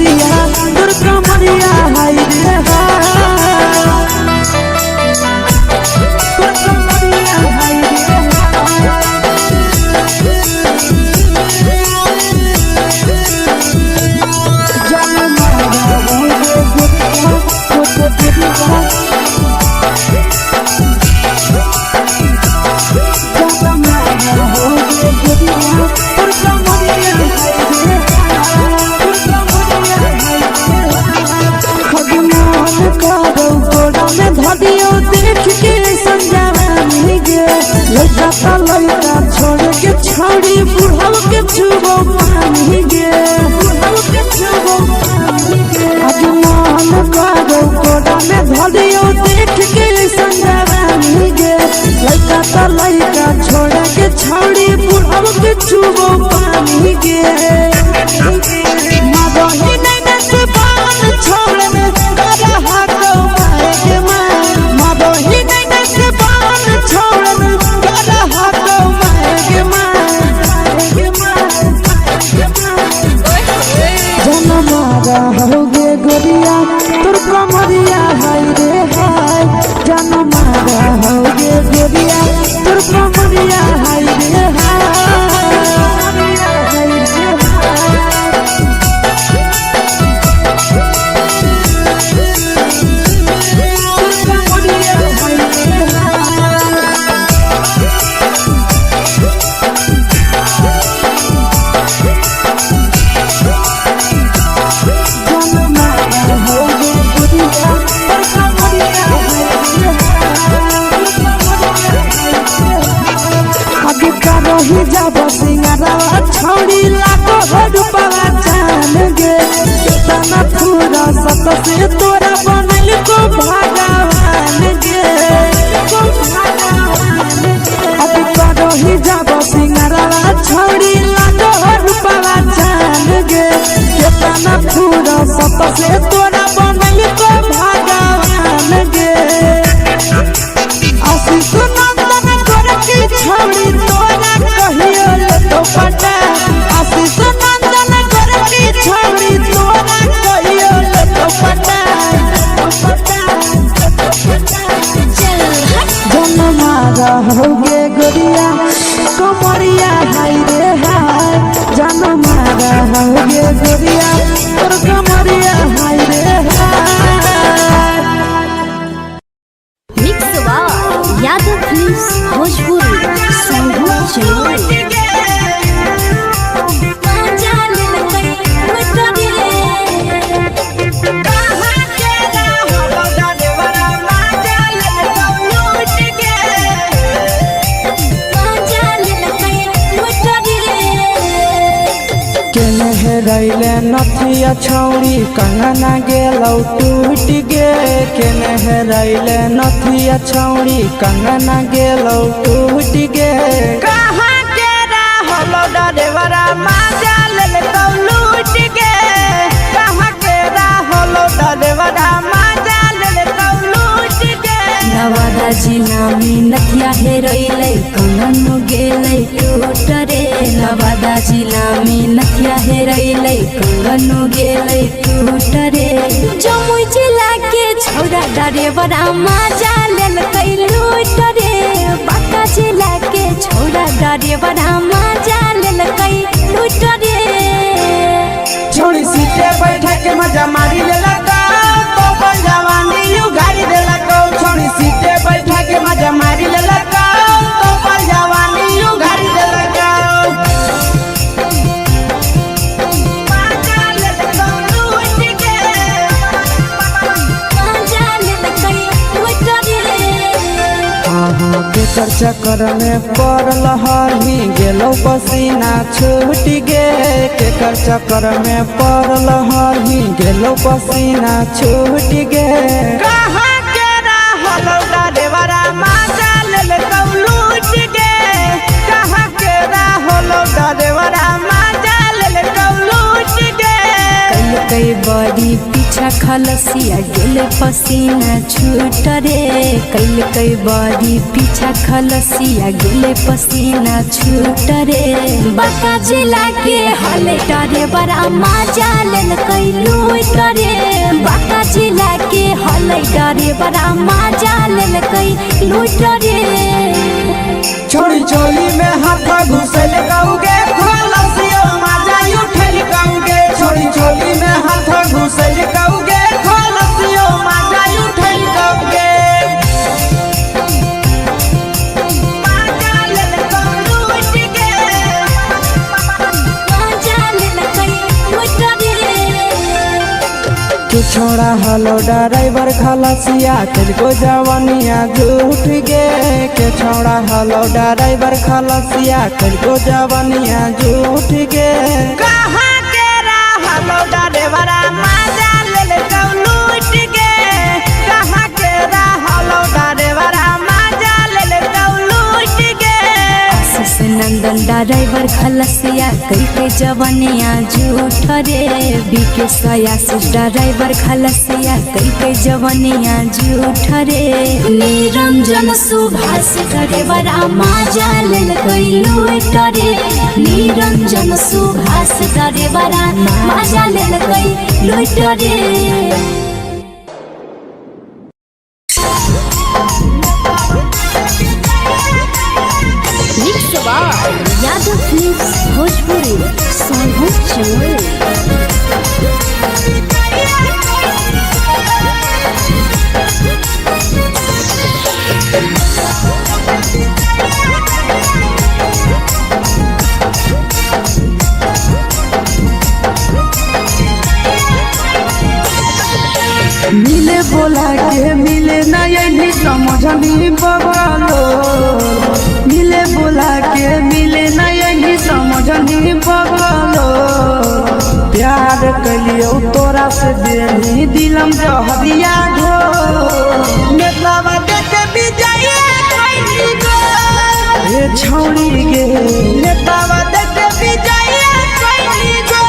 गोरिया तोर कमरिया हाय रे तोर कमरिया हाय रे लड़का छोड़ के छौड़ी बुढ़ाव के छुबो पानी गे बुढ़ाव के छुबो पानी गे आज मन करो कोड़ा में धलियो देख के संजवानी गे लड़का छोड़ के छौड़ी बुढ़ाव के छुबो पानी गे मदही नहीं से बान छोड़ में करा हाथो माए के मां मदही नहीं से बान छोड़ में करा हाथो माए के मां जनमारा होगे गोरिया तोर कमरिया हाय रे हाय जनमारा होगे गोरिया तोर कमरिया हाय रे हाय जब सिंगारा छौड़ी लाखो रुपया जान गे कितना पूरा सत से तोरा बनल को भगवान गे अब करो ही जब सिंगारा छौड़ी लाखो रुपया जान गे कितना पूरा सत से तोरा बनल को भगवान गे आशीष नंदन करे की छौड़ी तोरा कहियो तो पटा आशीष नंदन करे की छौड़ी तोरा कहियो तो पटा जनमारा होगे गोरिया कमरिया हाय रे हाय जनमारा होगे गोरिया तोर कमरिया हाय रे हाय मिक्स यादव फिल्म्स भोजपुरी संगीत चैनल रैले नथिया छौड़ी कंगना गेलौ टूट गे केने रैले नथिया छौड़ी कंगना गेलौ टूट गे कहाँ के रहलो डरेवरा माजा लेलकौ लूट गे कहाँ के रहलो डरेवरा माजा लेलकौ लूट गे नवादा जिला में नथिया हेरैले कंगनो गेलै टूट रे नवादा जिला में नथिया हेरैले कंगनो गेलै टूट रे जमुई जिला के छौड़ा डरेवरा माजा लेलकै लूट रे बांका जिला के छौड़ा डरेवरा माजा लेलकै लूट रे छोड़ी सीटे बैठा के मजा मारी लेलकौ तो जवानी यू गाड़ी देलकौ छोड़ी सीटे बैठा के मजा मारी लेलकौ तो जवानी यू गाड़ी देलकौ केकर चक्कर में पड़ल हरही गेलो पसीना छूट गे केकर चक्कर में पड़ल हरही गेलो पसीना छूट गे कहाँ के रहलो डरेवरा माजा लेलकौ लूट गे कहाँ के रहलो डरेवरा माजा लेलकौ लूट गे कई बड़ी पीछा खल खलसिया गेले पसीना छूट रे कैल कई बारी पीछा खलसिया गेले पसीना छूट रे बाका जिला के हले डरे बड़ा मजा लेल कई लूट रे बाका जिला के हले डरे बड़ा मजा लेल कई लूट रे छोड़ी चोली में हाथ घुसल गाऊंगे खलसिया मजा उठल गाऊंगे छोड़ी चोली में हाथ घुसल गाऊंगे खलसिया मजा उठल गाऊंगे मजा लेल लूट के मजा लेल कई लूट रे तू छोड़ा हलो ड्राइवर खलसिया तुझको जवानिया झूठ गे के छोड़ा हलो ड्राइवर खलसिया तुझको जवानिया झूठ गे कहाँ के हलो ड्राइवर मजा ले लूट गे कहाँ के हलो ड्राइवर मजा ले लूट गे आशीष नंदन ड्राइवर खलसिया कई के जवानिया झूठ रे बीके आशीष ड्राइवर खलसिया कई के जवानिया झूठ रे निरंजन सुभाष करे बड़ा मजा लेल कई लूट रे निरंजन सुभाष करे बड़ा मजा लेल कई लूट रे यादव फिल्म्स भोजपुरी मिले बोला के मिले नहीं समझनी बगलो मिले बोला के मिले नहीं समझनी बगलो प्यार कलियो तोरा से देनी दिलम जहरिया घो नेतवा देखे विजय कैली गो ये छौड़ी गे नेतवा देखे विजय कैली गो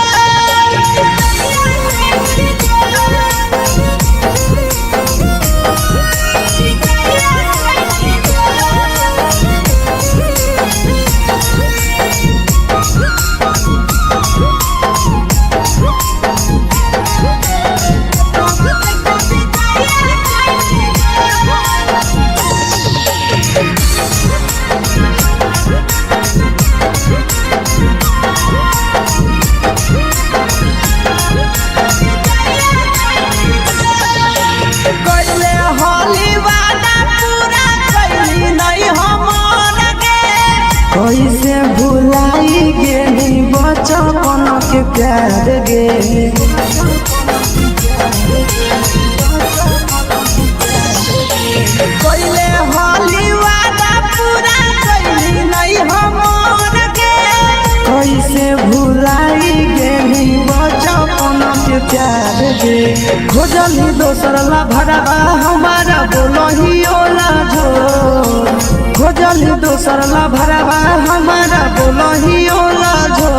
कैसे भुलाई गेली बचपन के प्यार गे कैले होली वादा पूरा कैली नहीं हमर गे कैसे भुलाई गेली बचपन के प्यार गे खोजली दोसर ला भरवा हमारा बोलही ओला झो खोजली दोसर ला भरवा हमारा बोलही ओला झो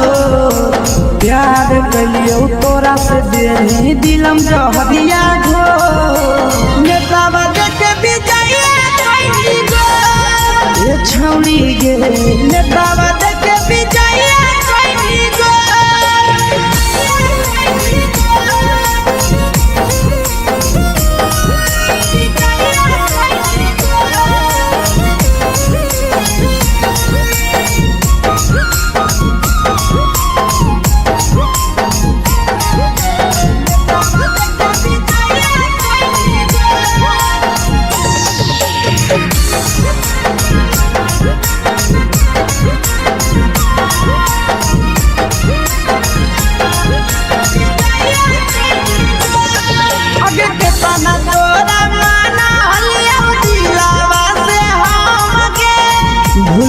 प्यार कलियो तोरा से देनी दिलम जहरिया घो नेतावा देखे विजय कैली गो ये छौड़ी गे नेतावा देखे विजय कैली गो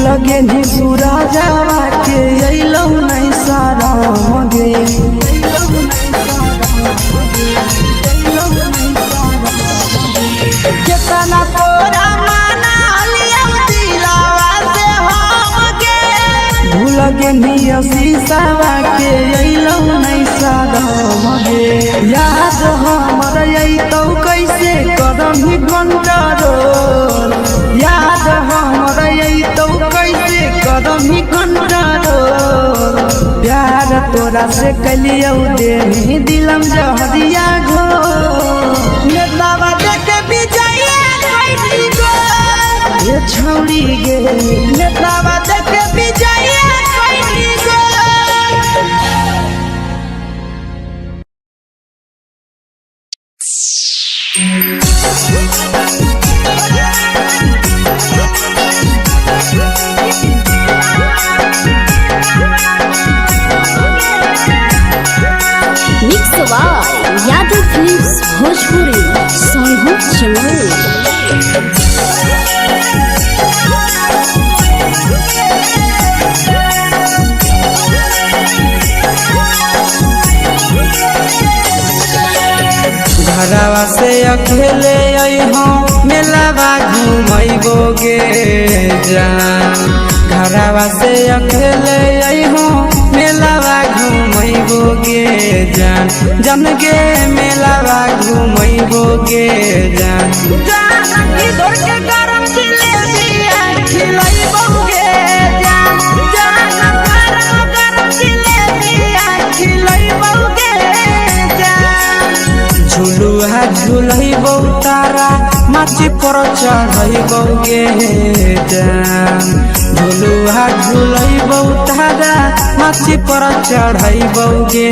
लगे नी सूरजवा के अइलौ नहीं सारा गे केतना तोरा माना लिया दिलावा से हम गे भूल गे नी शीशावा के अइलौ नहीं सारा गे याद हमर करही कंट्रोल याद हमरा तो कैसे करही कंट्रोल प्यार तोरा से कलियो दे दिलम जहरिया घो नेतावा देखे विजया कैसी गो ये छौड़ी गे नेतावा देखे विजया कैसी गो mix by Yadav films Bhojpuri Sonu channel. घरवा से अकेले अइहो मेलावा घुमैबोगे जान घरवा से अकेले अइहो मेलावा घुमैबोगे जान जन गे मेलावा घुमैबोगे जान जानकी दौड़ के गरम जिलेबिया खिलैबोगे जान गरम जिलेबिया खिलैबोगे झुलुहा झुलैबौ तारा माची पर चढ़ैबौगे जान झुलुहा झुलैबौ तारा माची पर चढ़ैबौगे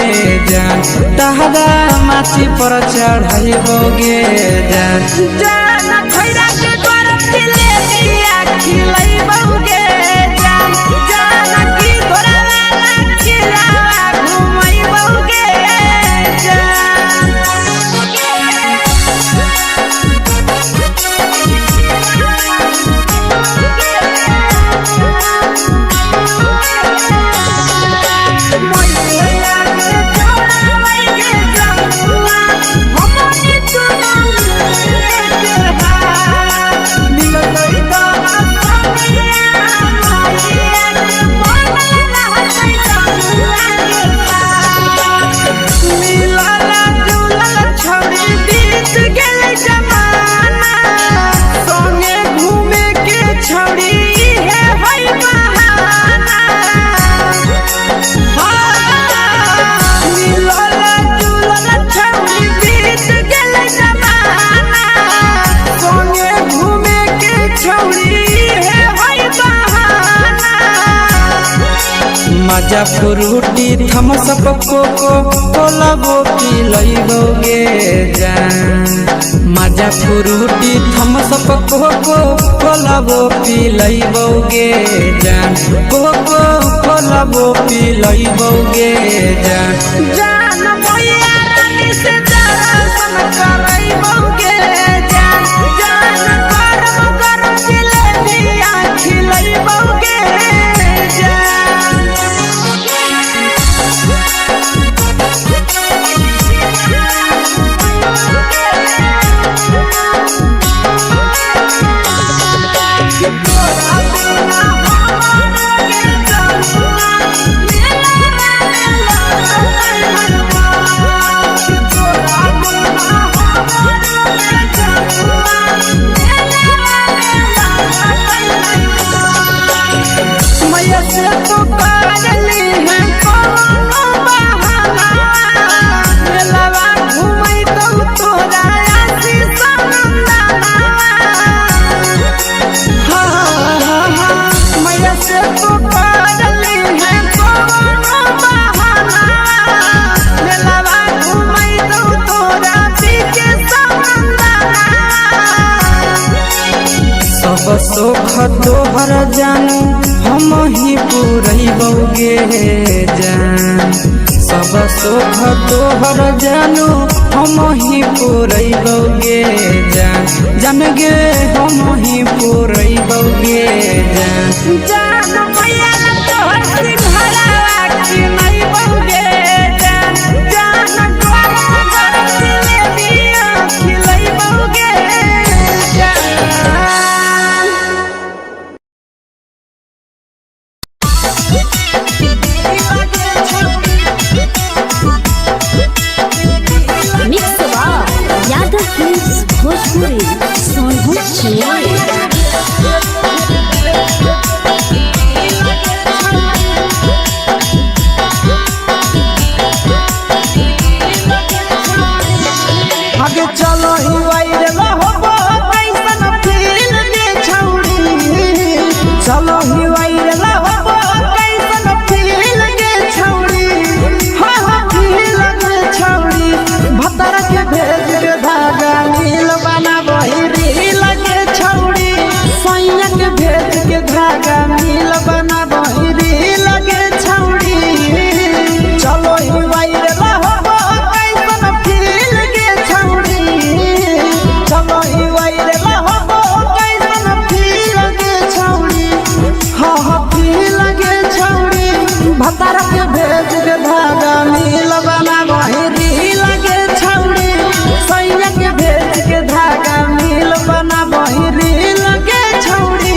जान तारा माची पर चढ़ैबौगे जान जान खैरा के गरम जिलेबिया खिलैबौगे जान जानकी घोड़ावाला खिलावा घुमैबौगे जान मजा फ्रूटी थमसप कोको कोलाबो पिलैबोगे जान मजा फ्रूटी थमसप कोको कोलाबो पिलैबोगे जान कोको कोलाबो पिलैबोगे जान जान भैया रानी से दर्शन करैबोगे जान गरम गरम जिलेबिया खिलैबोगे जान सोख तोहर जानू हम ही पुरैबोगे जान सब सोख तोहर जानू हम ही पुरैबोगे जान जान गे हम ही पुरैबोगे जान जान भैया तोहर सिंघरावा खिलैबोगे जान जान गरम गरम जिलेबिया खिलैबोगे जान mix by Yadav films Bhojpuri भतर के भेज के धागा मिल बना बहिरी लगे छौड़ी सैया के भेज के धागा मिल बना बहिरी लगे छौड़ी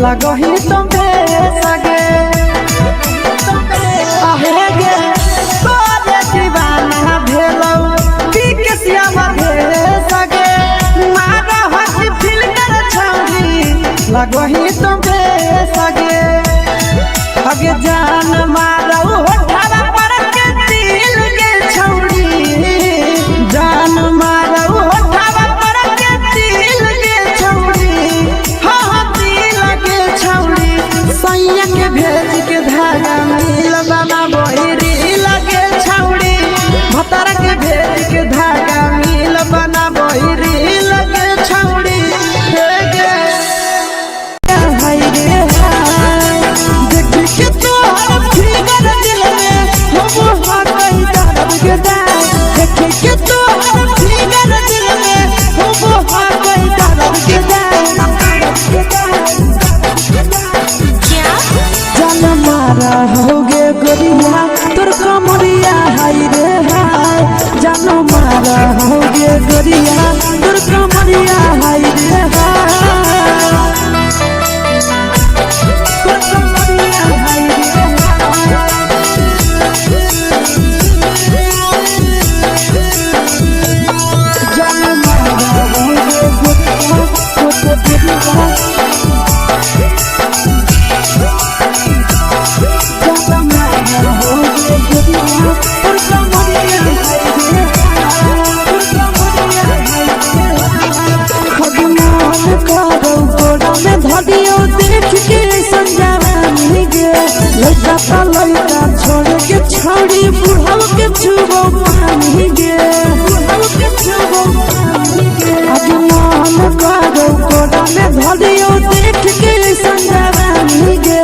लगही तुम्हे सगे आहे गे तोरे दीवाना भेलौ बिकसिया बधे सगे मारा हसी फिल्टर छौरी लगही तुम्हे सगे अगे जान मारौ होठवा पर के दिल के छौरी जान मारौ होठवा पर के दिल के छौरी सैया के भेज के धागा मिल बना बहिरी लगे छौड़ी भतर के भेज के धागा मिल बना बहिरी लगे छौड़ी देख के तोहर फिगर दिल में हम कहीं दर्द के दाग देख के तोहर फिगर दिल में हम कहीं दर्द के दाग मारा होगे गोरिया तोर कमरिया हाय रे हाय जानो मारा होगे गोरिया तोर कमरिया हाय रे हाय तोर कमरिया हाय रे जानो मारा होगे गोरिया तोर कमरिया धरियो देख के संजानी गे लड़का ता लड़का छोड़ के छौड़ी बुढ़ाव के छुबो पानी गे बुढ़ाव के छुबो पानी गे आज मन करो कोड़ा में धरियो देख के संजानी गे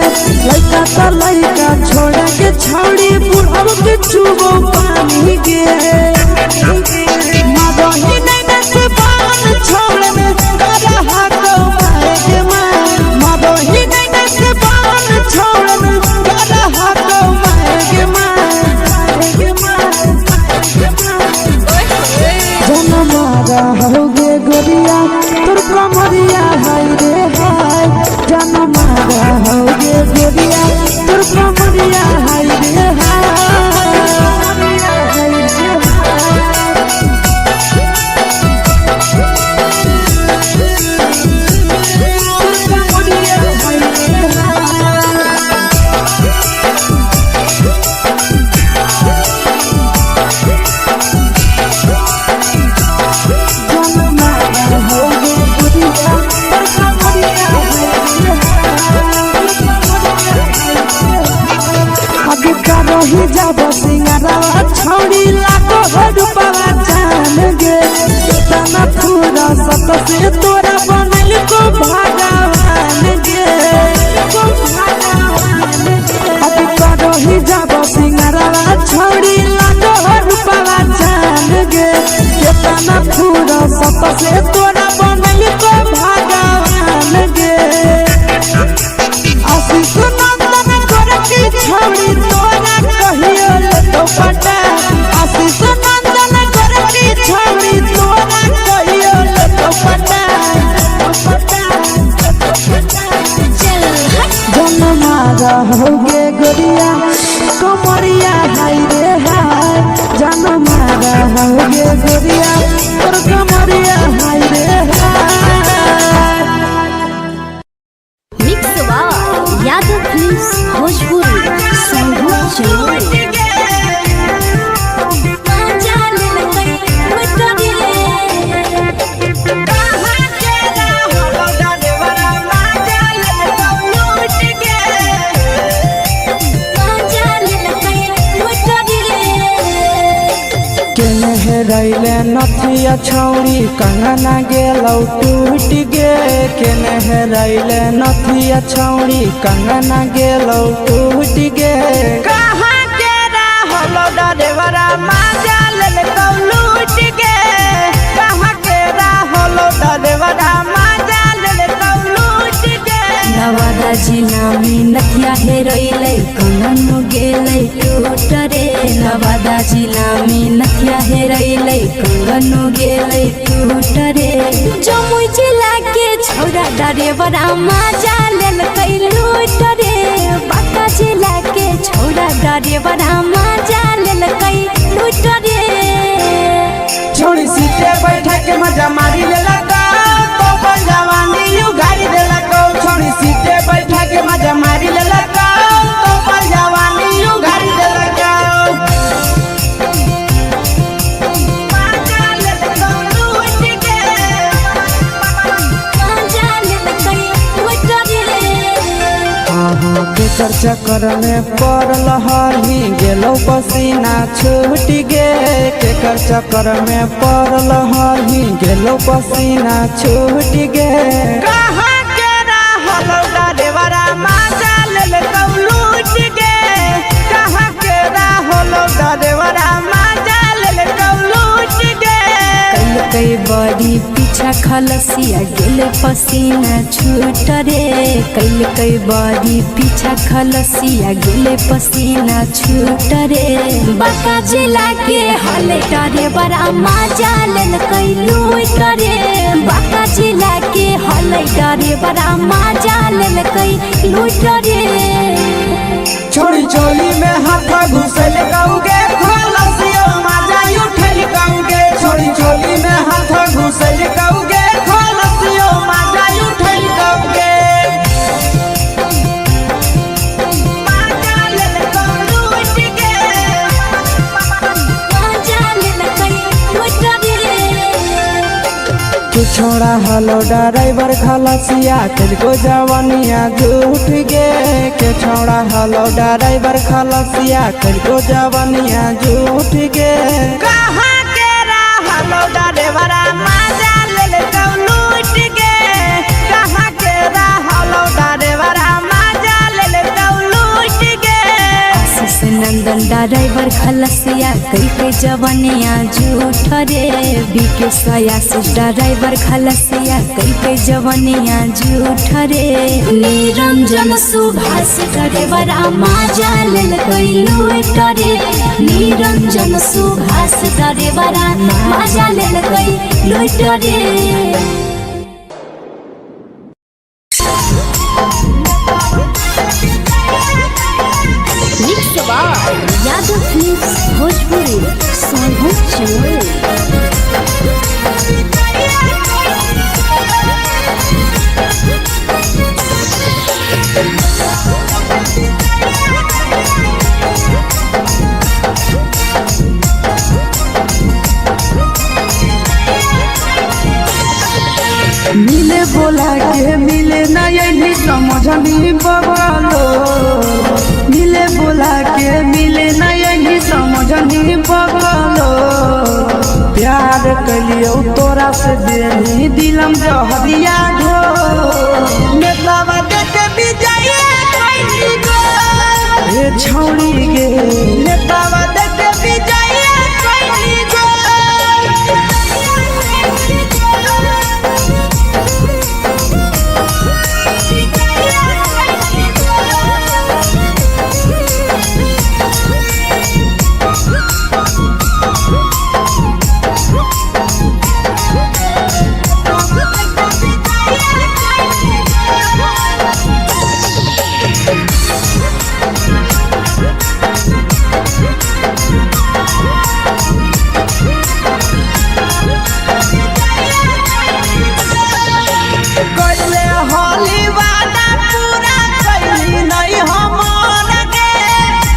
लड़का ता लड़का छोड़ के छौड़ी बुढ़ाव के छुबो पानी गे मदही नहीं से बाल छोड़ में करा हाथों होगे गोरिया तोर कमरिया हाय रे हाय जानो मारा होगे गोरिया तोर कमरिया हाय रे रही जब सिंगारवा छौड़ी लाखों रुपया जान गे तना पूरा सत से तोरा बनल को भगवान गे अब रही जब सिंगारवा छौड़ी लाखों रुपया जान गे तना पूरा सत से तोरा बनल को भगवान गे आशीष नंदन गोरखी छौड़ी तोरा कहियो तो पटा आशीष नंदन गोरखी छौड़ी तोरा कहियो तो पटा जन्मा रहोगे गोरिया कमरिया हाय रे हाय जन्मा रहोगे गोरिया और कमरिया हाय रे हाय। मिक्स यादव फिल्म्स भोजपुरी संगीत चैनल। रैले नथिया छौड़ी कंगना गेलौ टूट गे केने रैले नथिया छौड़ी कंगना गेलौ टूट गे कहाँ के रहलो डरेवरा माजा ले कौ लूट गे कहाँ के रहलो डरेवरा माजा ले कौ लूट गे नवादा जिला में नथिया हेरैलै कंगन गेलै टूट रे नवादा जिला में नथिया हेरैलै कंगन गेलै टूट रे जमुई जिला के छौरा डरेवरा माजा लेलकै लूट रे बांका जिला के छौरा डरेवरा माजा लेलकै लूट रे छोड़ी सीटे बैठा के मजा मारी लेला तो पर जवानी यू गाड़ी देला को छोड़ी सीटे बैठा के मजा मारी लेला तो पर जवानी यू गाड़ी देला केकर चक्कर में पड़ल हही गेलो पसीना छूट गे केकर चक्कर में पड़ल हही गेलो पसीना छूट गे कहाँ के रहलो डरेवरा माजा ले कौ लूट गे कहाँ के रहलो डरेवरा माजा ले कौ लूट गे कई बड़ी पीछा खलसिया गेल पसीना छूट रे कई बड़ी पीछा खलसिया गेल पसीना छूट रे बांका जिला के हले डरे बड़ा माजा लेल कई लूट रे बांका जिला के हले डरे बड़ा माजा लेल कई लूट रे छोड़ी चोली में हाथ घुसल गाऊंगे खलसिया माजा उठल गाऊंगे छोड़ी चोली में हाथ घुसल गाऊंगे खलसिया माजा उठल गाऊंगे माजा लेल कई लूट गे माजा लेल कई लूट रे तू छोड़ा हलो ड्राइवर खलसिया तेलको जवानिया झूठ गे के छोड़ा हलो ड्राइवर खलसिया तेलको जवानिया झूठ गे कहाँ के रहलो ड्राइवरा माजा ले कौ लूट गे कहाँ के रहलो ड्राइवरा माजा ले कौ लूट गे आशीष नंदन ड्राइवर खलसिया कई जवानिया झूठ रे बीके आशीष ड्राइवर खलसिया कई जवानिया झूठ रे निरंजन सुभाष ड्राइवरा माजा लेल कई लूट रे निरंजन सुभाष ड्राइवरा माजा लेल कई लूट रे यादव फिल्म्स भोजपुरी संगीत चैनल। मिले बोला के मिले ना यही समझनी बवालो मिले भुला के मिले न यही समझनी पगलो प्यार कलियो तोरा से देनी दिलम जहरिया घो नेतावा देख विजय कैली गो हे छौड़ी गे नेतावा देख विजय कैली गो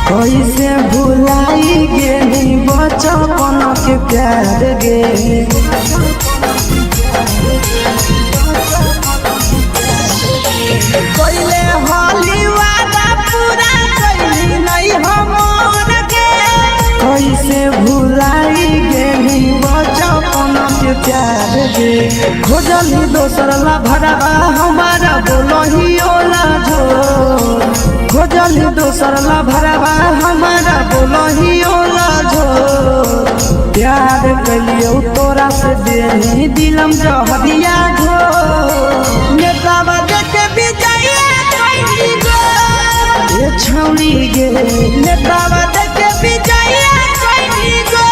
कैसे भुलाई गेली बचपन के प्यार गे कैले होली वादा पूरा कैली नहीं हमर गे कैसे भुलाई गेली बचपन के प्यार गे खोजली दोसर ला भरवा हमारा बोलही ओला झो खोजली दोसर ला भरवा हमारा बोलही ओला झो प्यार कलियो तोरा से देनी दिलम जहरिया घो नेतावा देख विजय कैली गो ये छौड़ी गे नेतावा देख विजय कैली गो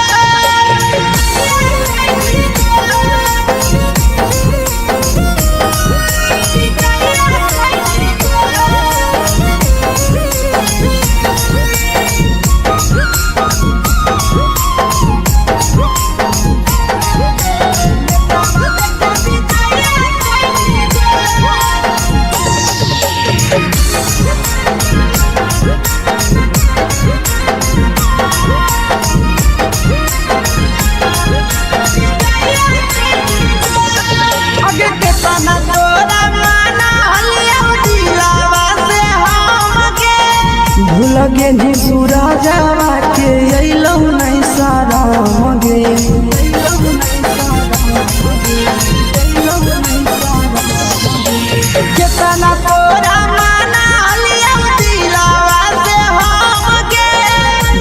भूलगे नी सूरजवा के अइलौ नहीं सारा मगे केतना तोरा माना लिया दिलावा से हमगे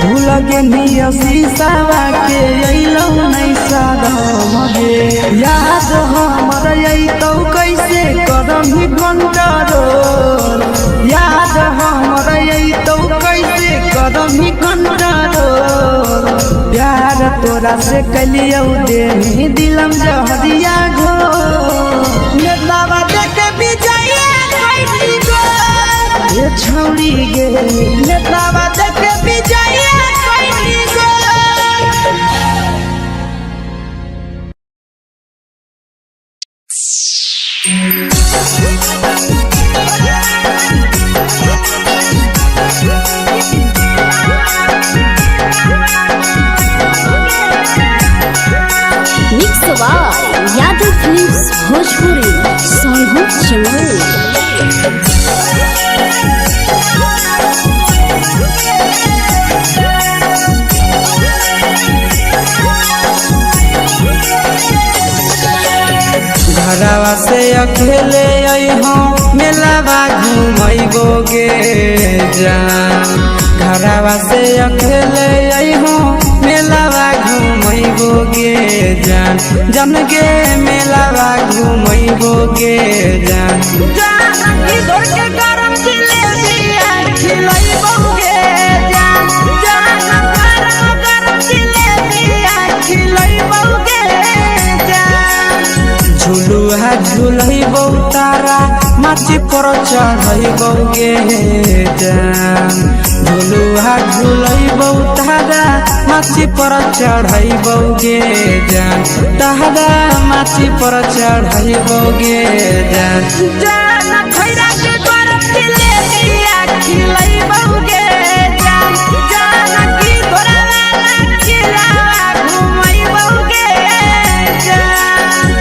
भूलगे नी शीशावा के अइलौ नहीं सारा मगे याद हमर अइतौ कैसे करम कंट्रोल याद हमर अइतौ कैसे करम कंट्रोल प्यार तोरा से कलियो देनी दिलम जहरिया घो नेतावा देख विजय कैली गो ये छौड़ी गे नेतावा देख विजय कैली गो यादव फिल्म्स भोजपुरी सोनू चमल घरवा से अकेले अइहो मेलावा घूमैबो गे जान घरवा से अकेले अइहो मेलावा घूमैबो गे जान जन गे मेलावा घूमैबो गे जान जान इधर के गरम जिलेबी खिलैबो गे जान जान गरम जिलेबी खिलैबो गे जान झुलुहा झुलैबो तारा माची पर चढ़ैबो गे जान झुलुहा झुलैबो तारा माची पर चढ़ैबो गे जान तारा माची पर चढ़ैबो गे जान जान खैरा के गरम जिलेबी खिलैबो गे जान जान की तोरा वाला खिलावा घुमैबो गे जान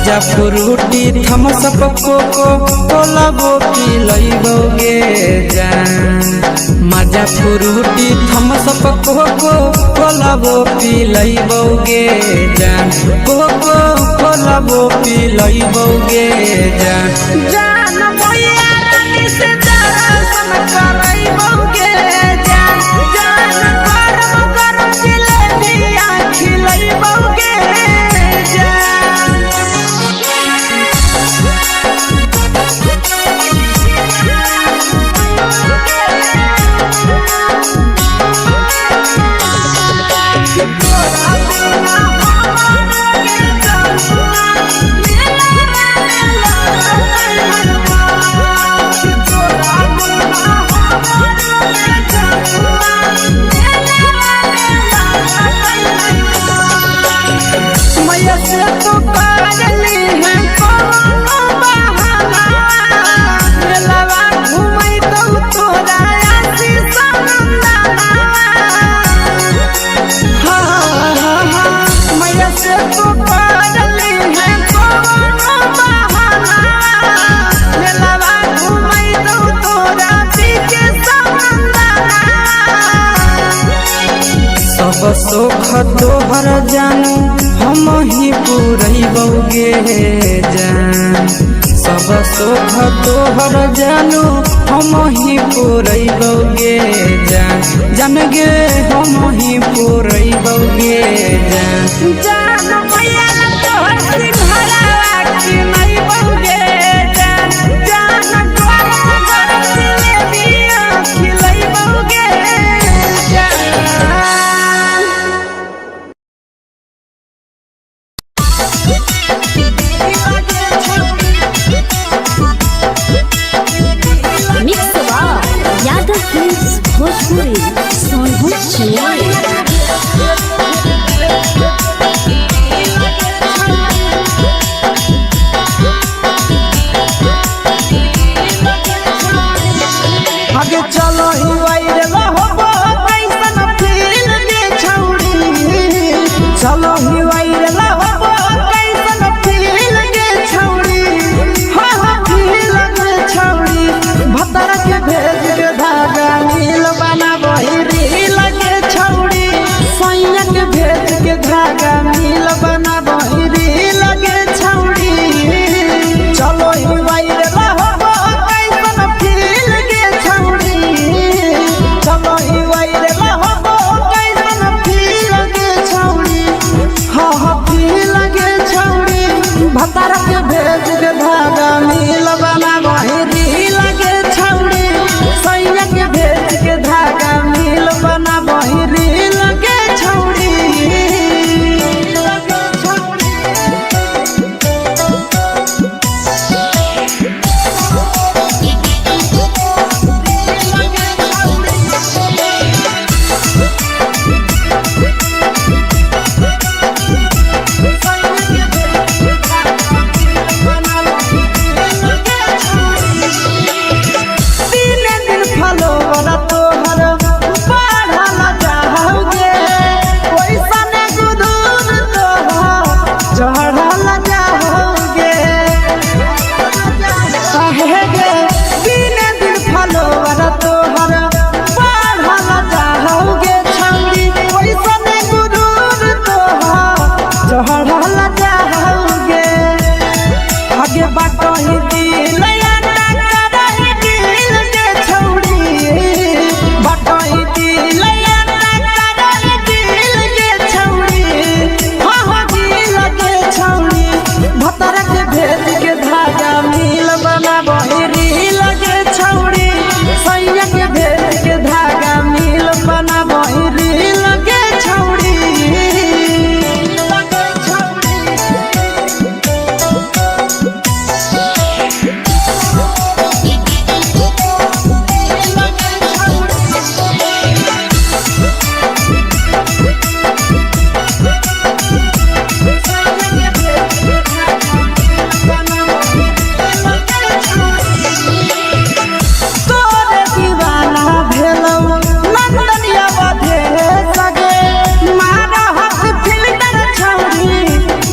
मजा फ्रूटी थम्स अप कोको कोला वो पी लइबोगे जान मजा फ्रूटी थम्स अप कोको कोला वो पी लइबोगे जान कोको कोला वो पी लइबोगे जान जान भैया रानी से दर्शन करइबोगे जान जान गरम गरम जिलेबिया खिलइबोगे जान मैया से तो पागली है कोनो बहाना मेलावा घूमै तो तोरा आसी सनंदना मैया से तो पागली है कोनो बहाना मेलावा घूमै तो तोरा पीके सनंदना सब सुख तोहर जानू हम ही पूरइबोगे जान सब सुख तोहर जानू हम ही पूरइबोगे जान जान गे हम ही पूरइबोगे जान जान भैया तोहर सिंघाड़ा खिलइबोगे जान जान गरम गरम जिलेबिया खिलइबोगे जान मिक्स यादव फिल्म्स भोजपुरी सोनभद्र चिन्मय आगे चलो ही वाइरे हो कैसन फील के छौड़ी चलो ही वाइरे हो कैसन फील के छौड़ी हाँ फील के छौड़ी भतर के भेज के धागा नील बना बहिरी लगे छौड़ी सैया के भेज के धागा नील बना बहिरी लगे छौड़ी चलो ही वाइरे हो कैसन फील के छौड़ी चलो ही वाइरे हो कैसन फील के छौड़ी हाँ फील के छौड़ी भतर के भेज के धागा नील बना बहिरी लगे छौड़ी सैया के भेज के धागा नील बना बहिरी लगे छौड़ी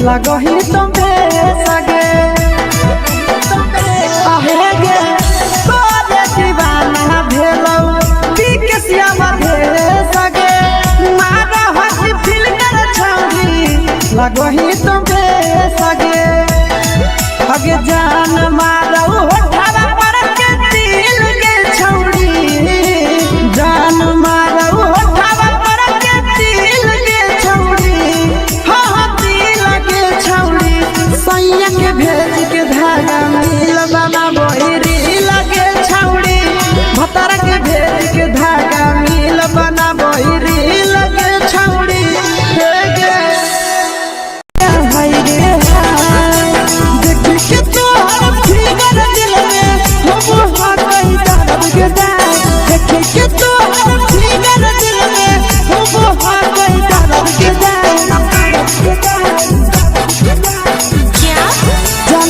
लगही तुम्हें लगही तो बेसगे अगे जान मारो होठवा पर के दिल के छौड़ी जान मारो होठवा पर के दिल के छौड़ी हाँ दिल के छौड़ी सैया के भेज के धागा मिल बना बोरी लगे छौड़ी भतर के भेज के धागा मिल बना बोरी लगे छौड़ी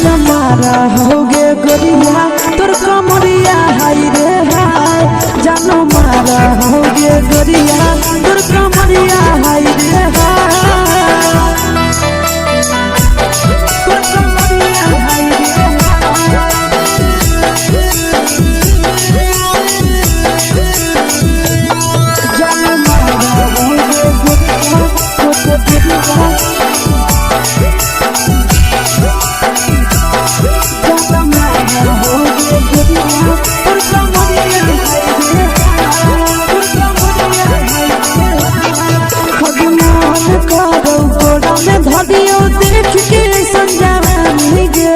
होगे गोरिया तोर कमरिया हाय रे हाय जानो मारा होगे गोरिया तोर कमरिया हाय रे हाय तोर कमरिया हाय रे जानो मारा होगे गोरिया तोर कमरिया धदियो देख के संजावानी गे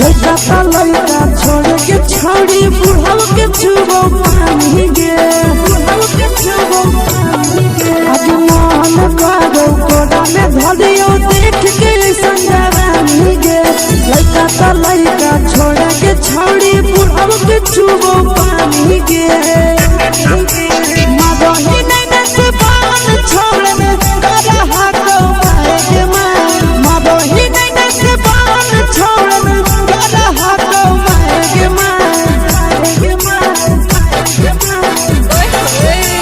लइका ता लइका छोड़ के छौड़ी बुढ़ाव के छुबो पानी गे बुढ़ाव के छुबो पानी गे आज मन करो कोड़ा में धदियो देख के संजावानी गे लइका ता लइका छोड़ के छौड़ी बुढ़ाव के छुबो पानी गे मदही नहीं न से पान छोड़ में करा हाको मारे मदही नहीं न से पान छोड़ में करा हाको मारे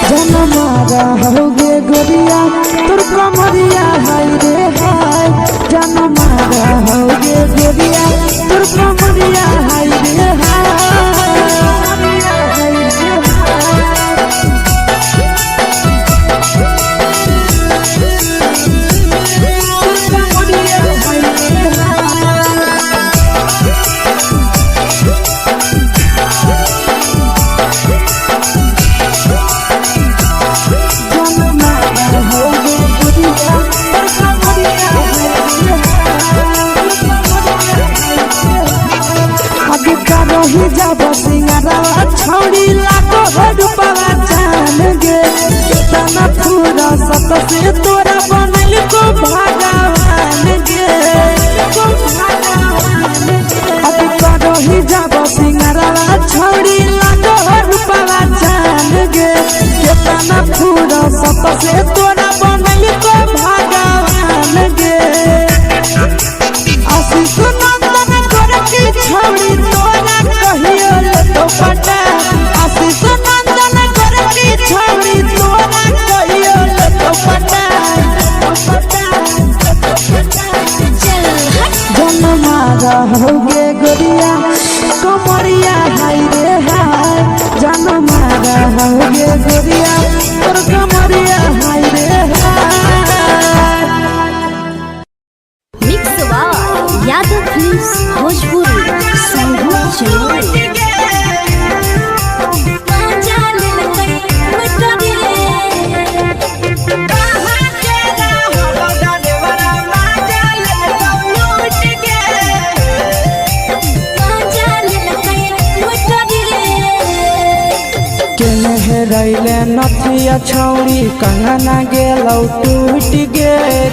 जन मारा होगे गोरिया तोर कमरिया हाय रे हाय जन मारा होगे गोरिया तोर कमरिया हाय रे हाय ही जब सिंगारा छौड़ी लाको रूपवा जान गे कितना पूरा सत से तोरा बनल को भगवान गे अभी करो ही जब सिंगारा छौड़ी लाको रूपवा जान गे कितना पूरा सत से तोरा बनल को भगवान गे आशीष नंदन कर के छौड़ी तोरा कहियो तो पटा आशीष नंदन कर के छौड़ी तोरा कहियो तो पटा जन मारा होगे गोरिया कमरिया हाय रे हाय जन मारा होगे गोरिया तोर कमरिया हाय रे हाय मिक्स वाव यादव फिल्म्स भोजपुरी संगीत चैनल रैले नथिया छौड़ी कंगना गेलौ टूट गे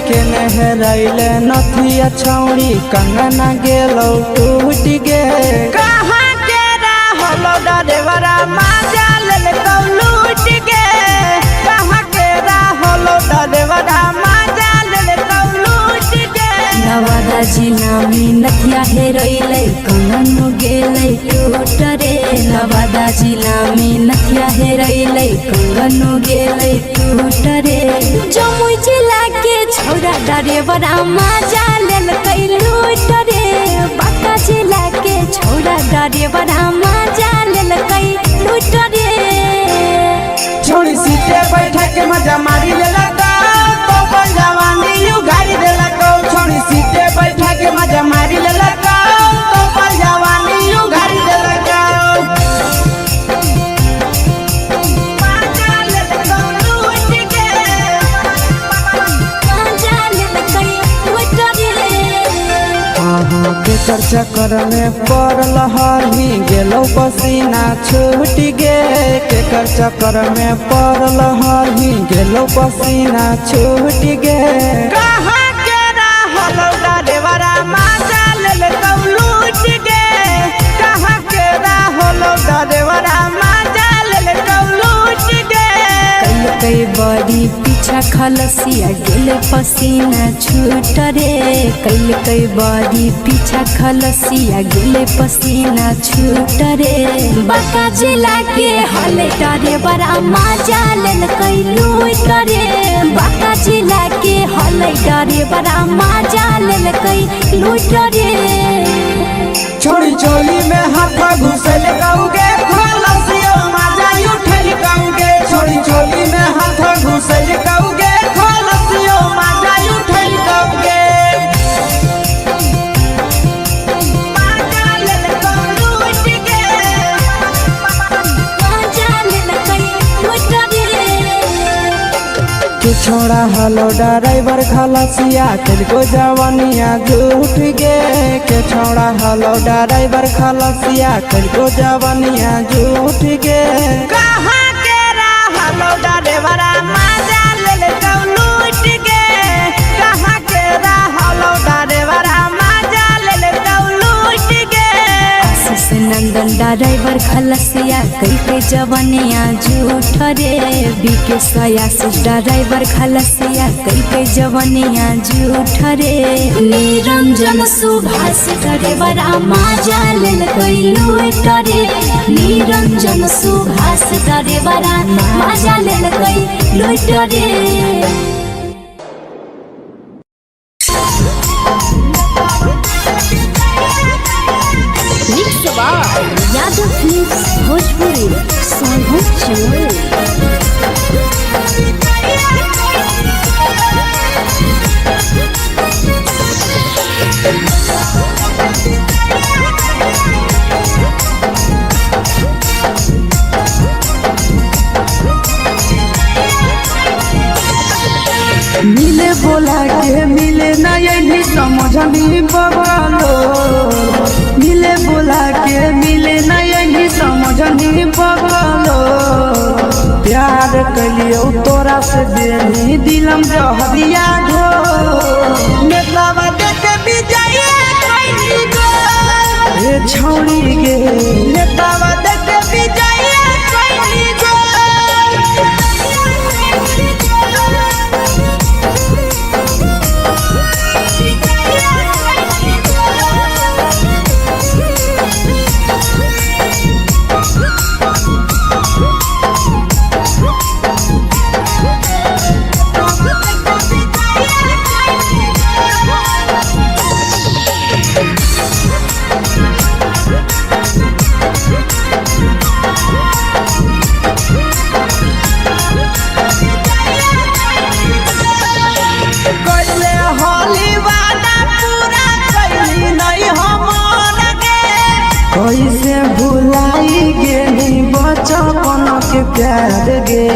केने रैले नथिया छौड़ी कंगना गेलौ टूट गे कहाँ के रहलो डरेवरा माजा लेलकौ लूट गे कहाँ के रहलो डरेवरा माजा लेलकौ लूट गे नवादा जिला में नथिया हेरोइले कंगन गेलै टूट रे नवादा जिला में नथिया हेरोइले कंगन गेलै टूट रे जमुई जिला के छौड़ा डरेवरा माजा लेलकै लूट रे बांका जिला के छौड़ा डरेवरा माजा लेलकै लूट रे छोड़ी सीटे बैठा के मजा मारी लेलकौ तो जवानी यू गाड़ी देलकौ केकर चक्कर में पड़ल हही गेलो पसीना छूट गे केकर चक्कर में पड़ल हही गेलो पसीना छूट गे कहाँ के रहल डरेवरा माजा लेल तो लूट गे कहाँ के रहल डरेवरा माजा लेल तो लूट गे कई बड़ी पीछा खलसिया गेले पसीना छूट रे कई बड़ी पीछा खलसिया गेले पसीना छूट रे बाका जिला के हले डरे बड़ा मजा लेल कई लूट रे बाका जिला के हले डरे बड़ा मजा लेल कई लूट रे छोड़ी चोली में हाथ घुसल गाऊंगे खलसियो मजा उठल गाऊंगे छोड़ी चोली में हाथ घुसल गाऊंगे खलसियो मजा उठल गाऊंगे छोड़ा हलो ड्राइवर खलसिया तेलको जवानिया झूठ गे के छोड़ा हलो ड्राइवर खलसिया तेलको जवानिया झूठ गे कहाँ के हलो ड्राइवर मजा लेल तो लूट गे कहाँ के हलो ड्राइवर मजा लेल तो लूट गे नंदन ड्राइवर खलसिया कई के जवानिया झूठ रे बीके सयासी ड्राइवर खलसिया कई के जवानिया झूठ रे निरंजन सुभाष ड्राइवर मजा लेल कई लूट रे निरंजन सुभाष ड्राइवर मजा लेल कई लूट रे यादव फिल्म्स भोजपुरी संगीत चैनल मिले बोला के मिले ना यही समझनी बगलो मिले बोला के मिले ना यही समझनी बगलो प्यार कलियो तोरा से बेनी दिलम जहरिया ढो नेतावा देखे बिजाइए कोई गो ए छौड़ी गे नेतावा देखे बिजाइए कोई गो कैसे भुलाई गेली बचपन के प्यार गे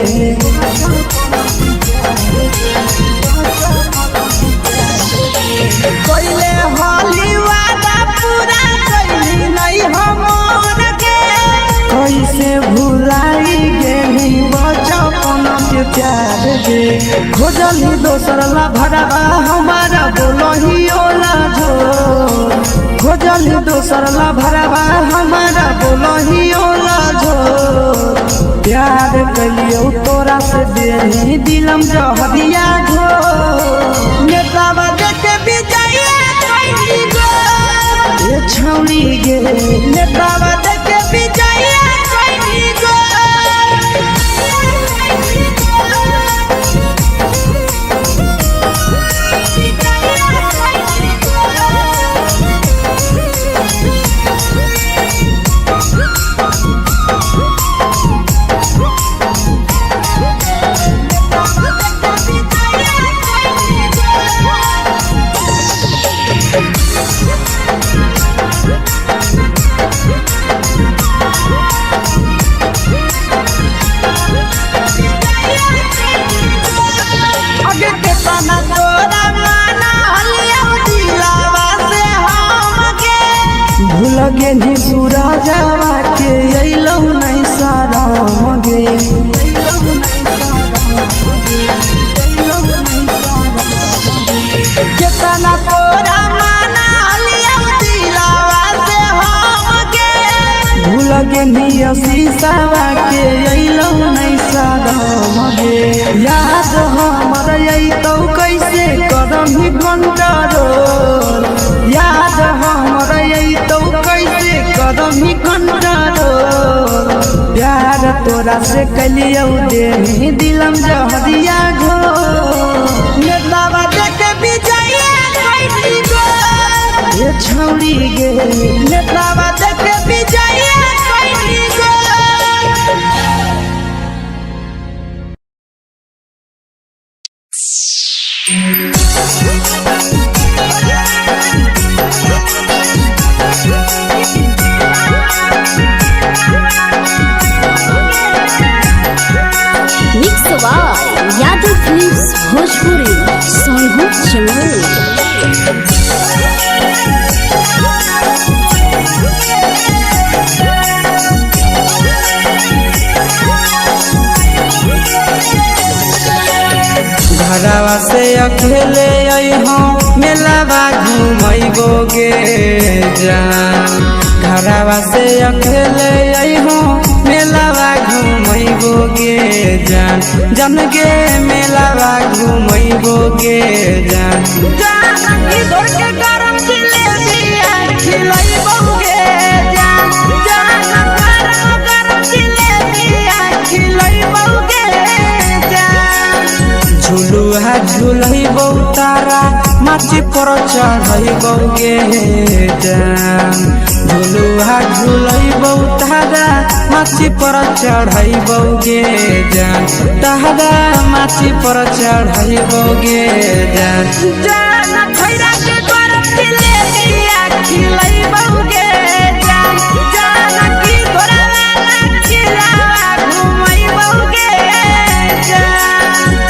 कैले होली वादा पूरा कैली नहीं हमर गे कैसे भुलाई गेली बचपन के प्यार गे खोजली दोसर ला भड़वा हमारा बोलही ओला जो खोजली दोसर ला भड़वा हमारा बोलही ओला जो प्यार कलियो तोरा से बेनी दिलम जहरिया ढो नेतावा देखे बिजाइए कोई गो ए छौड़ी गे नेतावा देखे बिजाइए कोई गो के नी सूरजवा के अइलौ नहीं शरम गे केतना तोरा माना लिया दिलावा से हम गे भूल गे नी शीशावा के अइलौ नहीं शरम गे याद हमर अइतौ कैसे करम ही कंट्रोल याद हमर अइतौ कैसे करम ही कंट्रोल प्यार तोरा से कलियौ दे दिलम जहरिया घो नेतावा देखे विजय कैली गो ये छौड़ी गे नेतावा देखे विजय कैली गो mix by Yadav films Bhojpuri Sonbhadra channel. घरवा से अकेले अइहो मेलावा घूमैबो गे जान घरवा से अकेले अइहो मेलावा घूमैबो गे जान जन गे मेलावा घूमैबो गे जान जान इधर के गरम जिलेबिया खिलैबो गे जान जान गरम जिलेबिया खिलैबो गे जान झुलुहा झुलैबो तारा माची पर चढ़ैबो गे जान झुलुहा झुलैबो तारा माची पर चढ़ैबो गे जान तारा माची पर चढ़ैबो गे जान जान खैरा के गरम जिलेबिया खिलैबो गे जान जान की घोड़ावाला खिलावा घुमैबो गे जान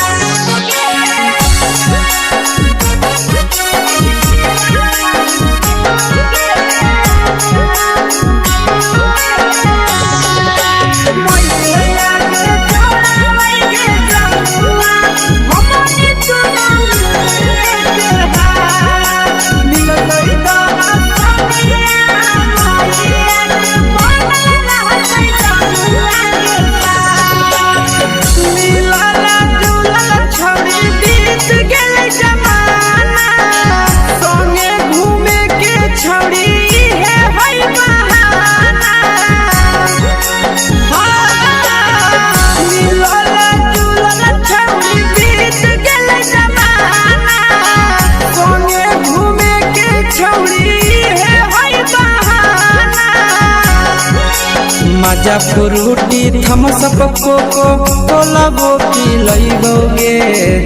मजा फ्रूटी थम्स अप कोको कोलाबो पिलैबो गे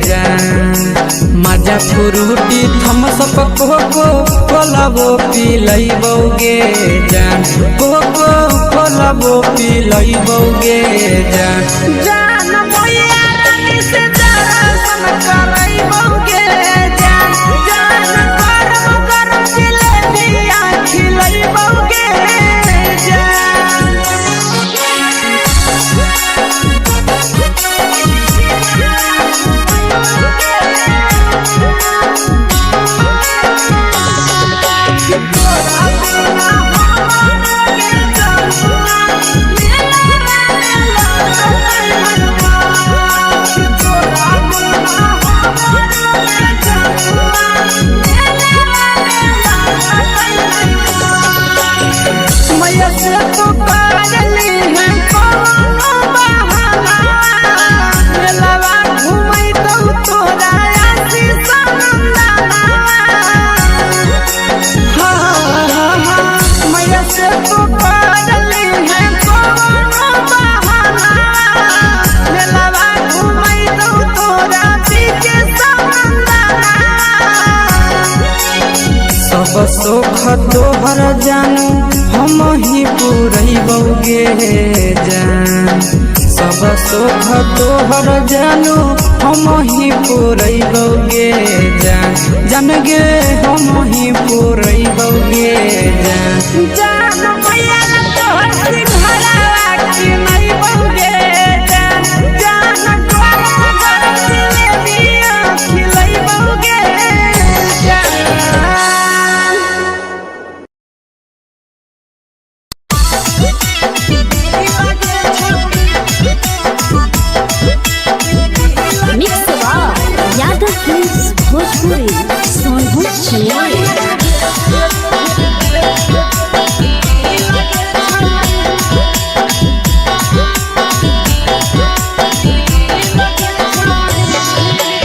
जान मजा फ्रूटी थम्स अप कोको कोलाबो पिलैबो गे जान कोको कोलाबो पिलैबो गे जान जान भैया रानी से दर्शन करैबो गे जान जान गरम गरम जिलेबिया खिलैबो गे जान सुख तोहर जानू हम ही पुरैबौ गे जान सब सुख तोहर जानू हम ही पुरैबौ गे जान जान गे हम ही पुरैबौ गे जान भोजपुरी सोनू चिड़िया।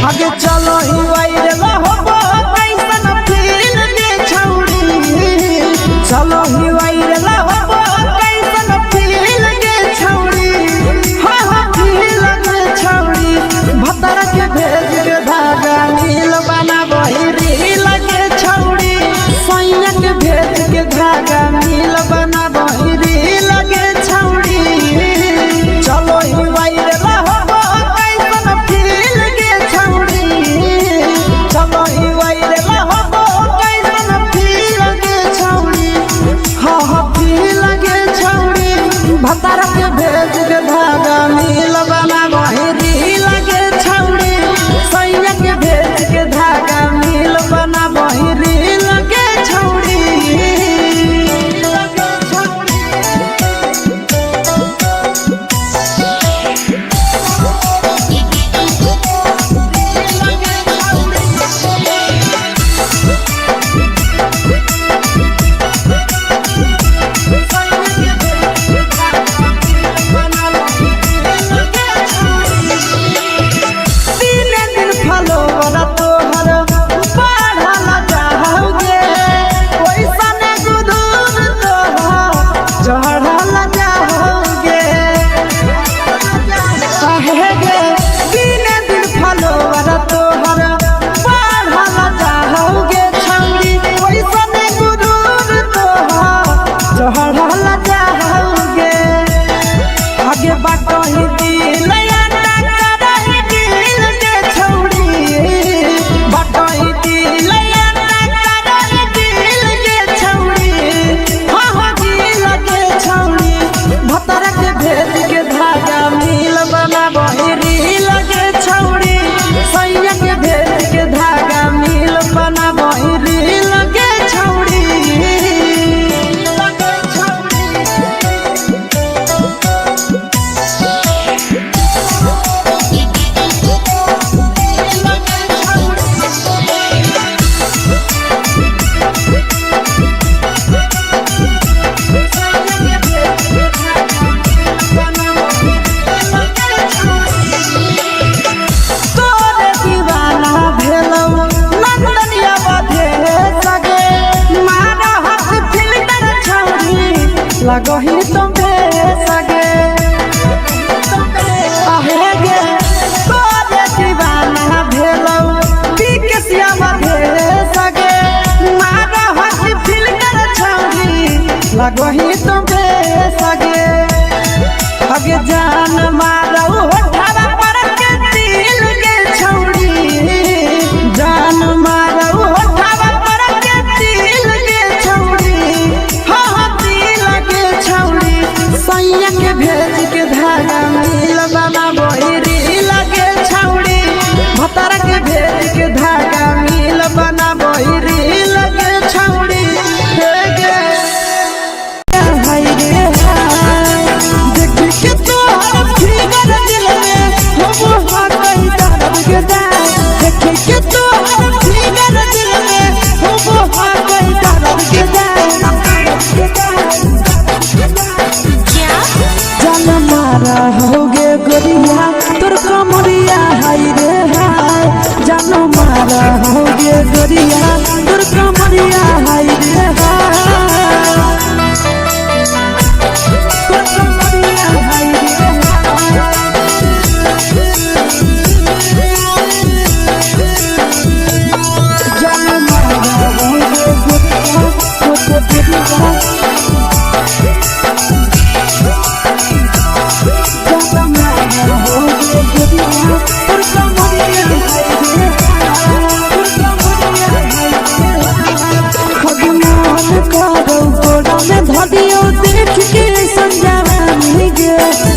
आगे चलो ही वायरल होबो कैसन फील के छौड़ी, चलो ही वायरल होबो कैसन फील के छौड़ी, हाँ हाँ फील के छौड़ी। भतर के भेज के धागा नील बनाबही रील के छौड़ी, सैया के भेज के धागा नील बनाबही रील के छौड़ी। चलो ही वायरल होबो कैसन फील के छौड़ी, चलो ही वायरल होबो कैसन फील के छौड़ी, हाँ हाँ फील के छौड़ी। भतर के भेज के धागा नील बनाबही रील के छौड़ी, सैया के भेज के धागा नील बनाबही रील के छौड़ी। लगही तुम्हे सगे आहे गे तोरे दीवाना भेलौ बिकसिया मधे सगे मारा हसी फिल्टर छौरी लगही तुम्हे सगे अगे जान मारौ होठवा पर के दिल के छौरी जान मारौ होठवा पर के दिल के छौरी हाँ हाँ दिल के छौरी सैया के भेज के धागा नील बनाबही रील के छौरी भतर के भेज के धागा नील बनाबही रील के छौरी हे गे हाय रे हाय देख के तोहर फिगर दिल में हो हाय दर्द के जाए देख के तोहर फिगर दिल में हो हाय दर्द के जाए जान मारा होगे गोरिया तोर कमरिया हाय रे हाय जान मारा होगे गोरिया तोर कमरिया हाय रे हाय तोर कमरिया हाय रे जान मारा होगे गोरिया तोर कमरिया देख के संजानी गे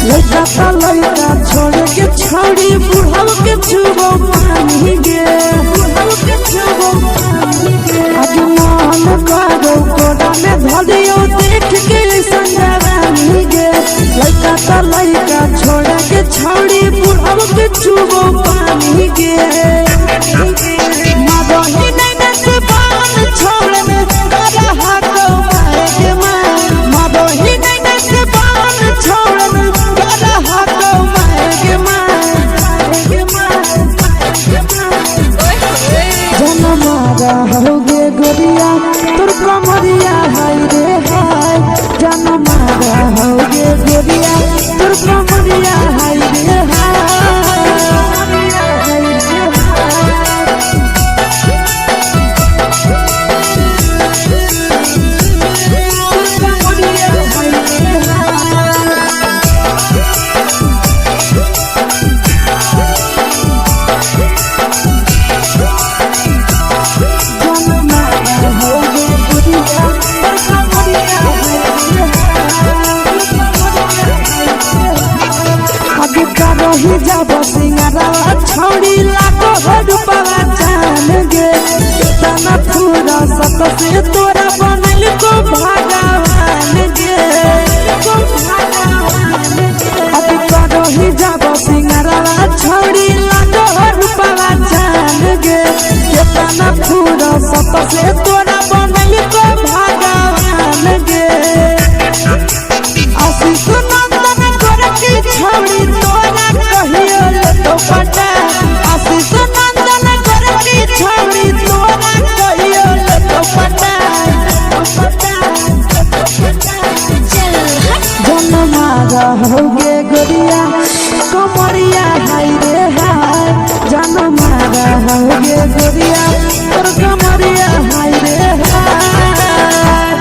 लड़का का लड़का छोड़ के छोड़ी बुढ़ाव के छुबो पानी गे बुढ़ाव के छुबो पानी गे आज मन करो कोड़ा में धलियो देख के संजानी गे लड़का का लड़का छोड़ के छोड़ी बुढ़ाव के छुबो पानी गे करही जब सिंगारवा छौड़ी लाखो रुपया जान गे केतना पूरा सत से तोरा बनल को भगवान गे अभी करही जब सिंगारवा छौड़ी लाखो रुपया जान गे केतना पूरा सत से तोरा बनल को भगवान गे आशीष नंदन गोरखी छौड़ी तोरा कहियो तो पटा आशीष नंदन गोरखी छौड़ी तोरा कहियो तो पटा जनमा रहोगे गोरिया कमरिया हाय रे हाय जनमा रहोगे गोरिया तोर कमरिया हाय रे हाय।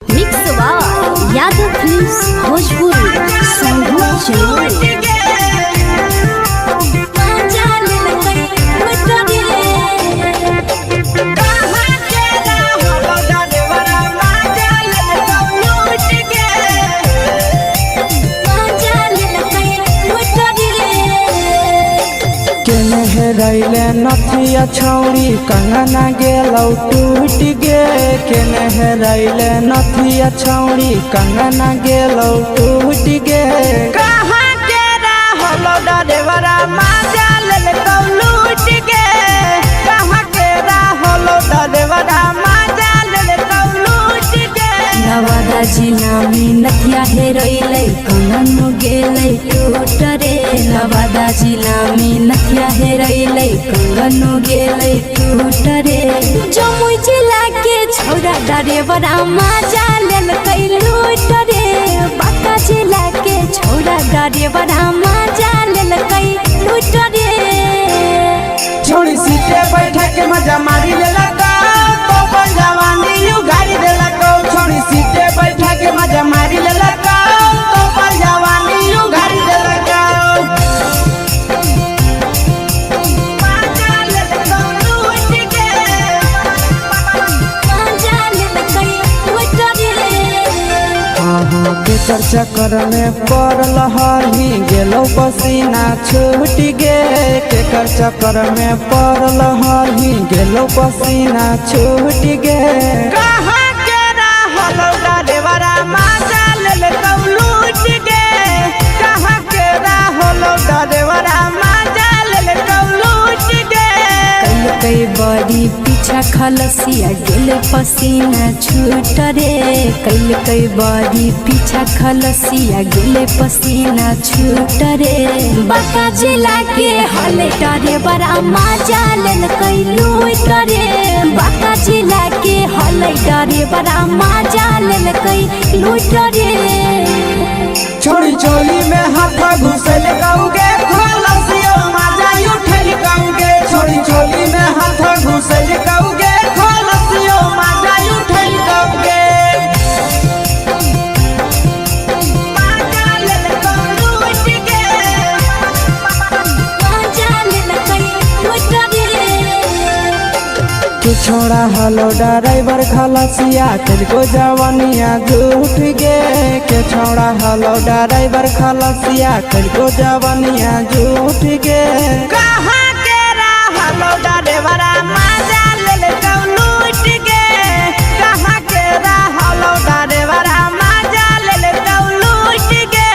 Mix by Yadav films Bhojpuri संगीत चैनल। रैले नथिया छौड़ी कंगना गेलौ टूट गे केने रैले नथिया छौड़ी कंगना गेलौ टूट गे कहाँ के रहलो डरेवरा माजा लेलकौ लूट गे कहाँ के रहलो डरेवरा माजा लेलकौ लूट गे। नवादा जिला में नथिया हेरोइलै कंगन गेलै टूट रे नवादा जिला में नथिया हेरोइलै कंगन गेलै टूट रे जमुई जिला के छौड़ा डरेवरा माजा लेलकै लूट रे बांका जिला के छौड़ा डरेवरा माजा लेलकै लूट रे छोड़ी सीटे बैठा के मजा मारी लेलकौ तो अपन जवानी यू गाड़ी देलकौ छोड़ी सीटे बैठा के मजा मारी लेलकौ तो अपन जवानी यू गाड़ी देलकौ। केकर चक्कर में पड़ल हरही गेलो पसीना छूट गे केकर चक्कर में पड़ल हरही गेलो पसीना छूट गे कहाँ के रहलो डरेवरा माजा लेलकौ लूट गे कहाँ के रहलो डरेवरा माजा लेलकौ लूट गे। कई बड़ी पीछा खलसिया गेल पसीना छूट रे कई बड़ी पीछा खलसिया गेल पसीना छूट रे बांका जिला के हले डरे बड़ा माजा लेलकै लूट रे बांका जिला के हले डरे बड़ा माजा लेलकै लूट रे छोड़ी चोली में हाथ घुसल कौगे खलसियो माजा उठल कौगे छोड़ी चोली में हाथ घुसल कौगे खलसियो माजा उठल कौगे। माजा लेलकौ लूट गे माजा लेलकै लूट रे के छोड़ा हलो ड्राइवर खलसिया तेलको जवानिया झूठ गे के छोड़ा हलो ड्राइवर खलसिया तेलको जवानिया झूठ गे कहाँ के रहलो डरेवरा माजा लेलकौ लूट गे कहाँ के रहलो डरेवरा माजा लेलकौ लूट गे।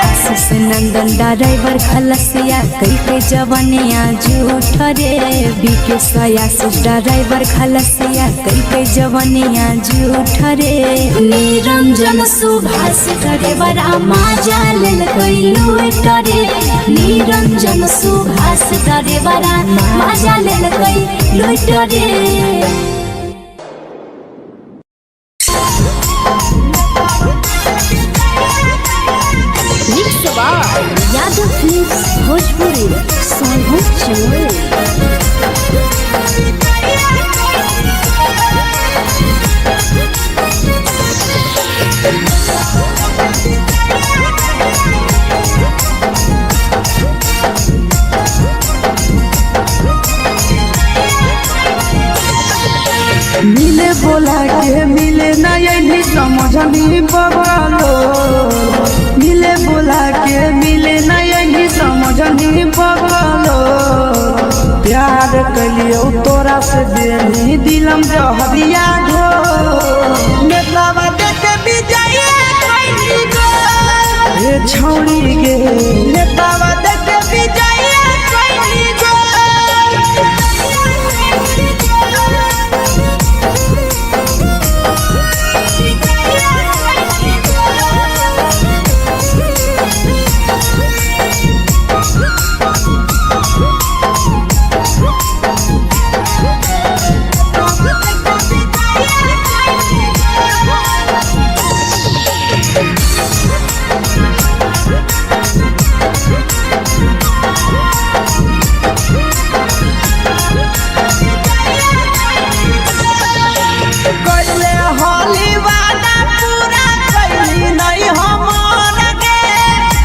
आशीष नंदन ड्राइवर खलसिया कई जवानिया झूठ रे बीके आशीष ड्राइवर खलसिया कई जवानिया झूठ रे निरंजन सुभाष ड्राइवरा माजा लेलकै लूट रे निरंजन सुभाष ड्राइवरा माजा लेलकै लूट रे। Mix by Yadav films Bhojpuri संगीत चैनल। मिले बोला के मिले नहीं समझनी बगलो मिले बोला के मिले नहीं दिहनी बगलो प्यार कलियो तोरा से देनी दिलम जहरिया घो नेतावा देखे विजय कैली गो ए छौड़ी गे नेतावा देखे विजय कैली गो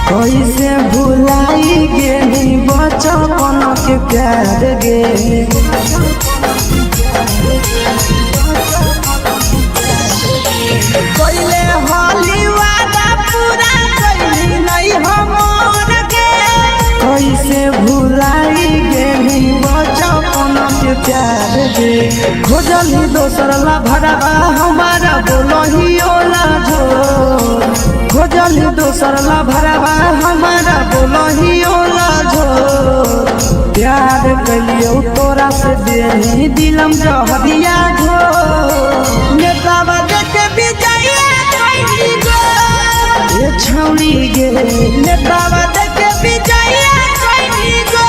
कैसे भुलाई गेली बचपन के प्यार गे कैले होली वादा पूरा कैली नहीं हमर गे कैसे भुलाई गेली बचपन के प्यार गे खोजली दोसर ला भरवा हमारा बोलही ओला झोर खोजली दोसर ला भरवा हमारा बोलही ओला झोर प्यार कलियो तोरा से देनी दिलम जहरिया घो नेतावा देखे विजय कैली गो ए छौड़ी गे नेतावा देखे विजय कैली गो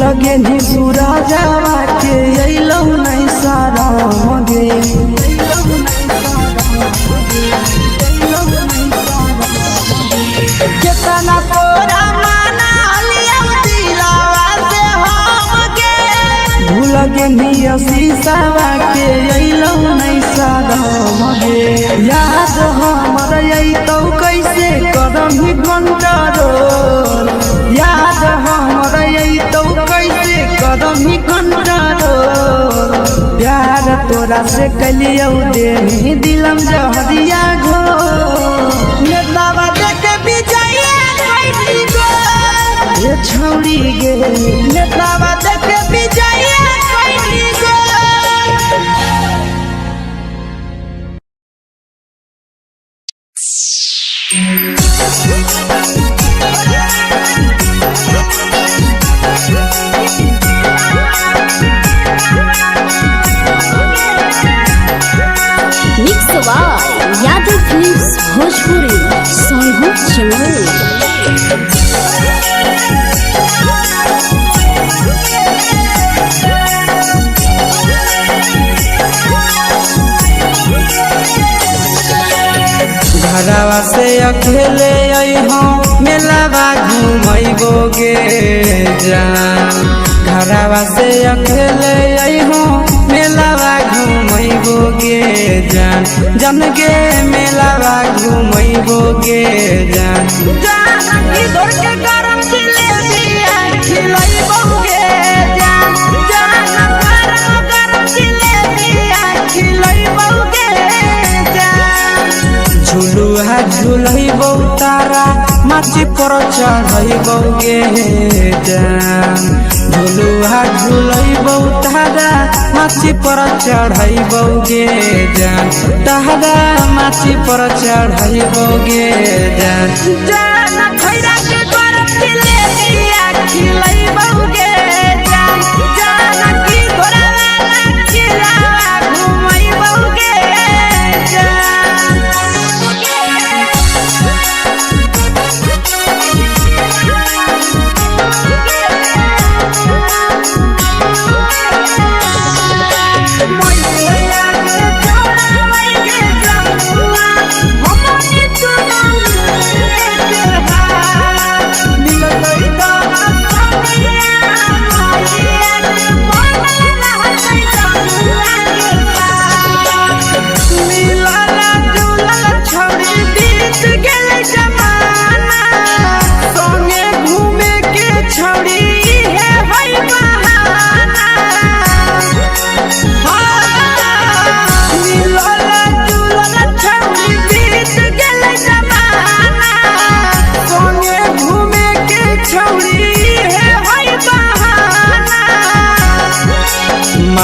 लगे नी सूरजवा के अइलौ नहीं सारा मगे केतना तोरा माना लिया दिलावा से हम गे भूल गे नी शीशावा के अइलौ नहीं सारा मगे याद हमर अइतौ कैसे करही कंट्रोल याद हमर अइतौ कैसे करही कंट्रोल प्यार तोरा से कलियो देनी दिलम जहरिया घो नेतावा देखे विजय कैली गो ए छौड़ी गे नेतावा देखे विजय कैली गो यादव फिल्म्स भोजपुरी सोनू चमोली घरवा से अकेले अइहो मेलावा घुमैबो गे जान घरवा से अकेले अइहो मेलावा घुमैबो गे जान जन गे मेलावा घुमैबो गे जान जान की दौड़ के गरम जिलेबिया खिलैबो गे जान जान गरम जिलेबिया खिलैबो गे जान झुलुहा झुलैबो तारा माची पर चढ़ैबो गे जान झुलुहा झुलैबो तारा माची पर चढ़ैबो गे जान तारा माची पर चढ़ैबो गे जान जान खैरा के गरम जिलेबिया खिलैबो गे जान जान की घोड़ा वाला खिलावा घुमैबो गे जान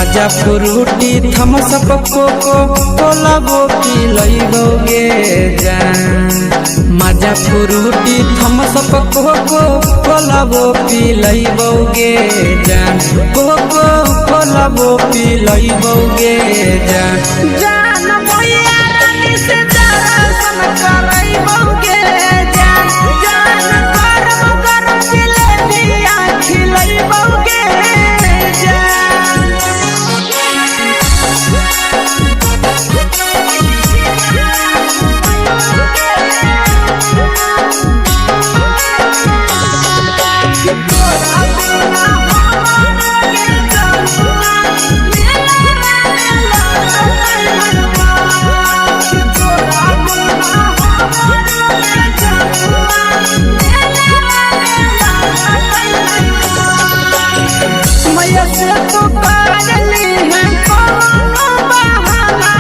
मजा फ्रूटी थम्स अप कोको कोला वो पी लइबोगे जान। मजा फ्रूटी थम्स अप कोको कोला वो पी लइबोगे जान। कोको कोला वो पी लइबोगे जान। जान मोया रानी से दर्शन करइबोगे जान। जान गरम गरम जिलेबिया खिलइबोगे जान। मैया से तो पागली है कोनो बहाना।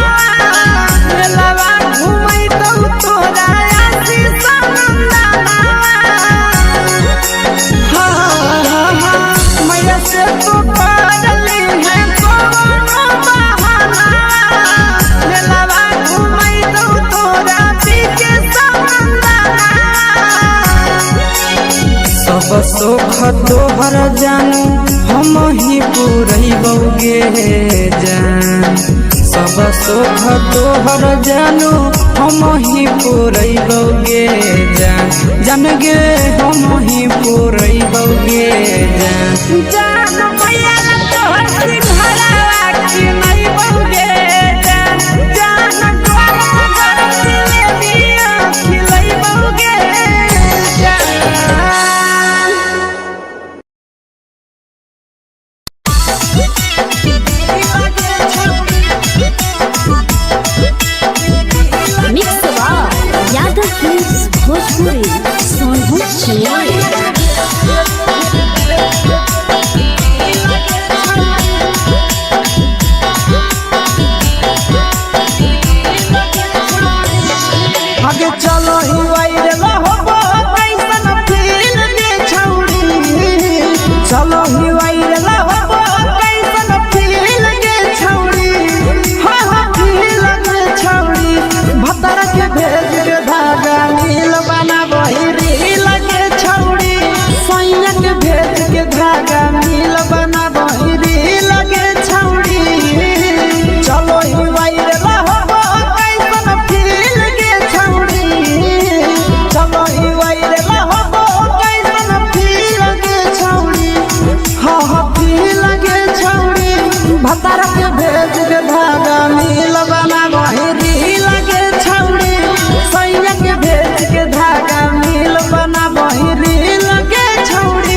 मेलावा घूमै तो तोरा आसी सनंदाना। मैया से तो पागली है कोनो बहाना। मेलावा घूमै तो तोरा पीके सनंदाना। सब सुख तोहर जानू हम ही पुरइबोगे जान। सब सुख तोहर जानू हम ही पुरइबोगे जान। जान गे हम ही पुरइबोगे जान। जान मैया तोहर सिंघाड़ा खिलइबोगे जान। जान गरम गरम जिलेबिया खिलइबोगे जान। मिक्स यादव फिल्म्स भोजपुरी सोनभद्र चिन्मय। आगे चलो ही वायरल होबो कैसन फील दे छौड़ी। चलो ही वायरल होबो कैसन फील दे छौड़ी। हाँ हाँ फील दे छौड़ी। भतर के भेज के धागा नील बना बहिरी लगे छौड़ी। सैया के भेज के धागा नील बना बहिरी लगे छौड़ी। चलो ही वायरल होबो कैसन फील दे छौड़ी। चलो ही वायरल होबो कैसन फील दे छौड़ी। हाँ हाँ फील दे छौड़ी। भतर के भेज के धागा नील बना बहिरी लगे छौड़ी। सैया के भेज के धागा नील बना बहिरी लगे छौड़ी।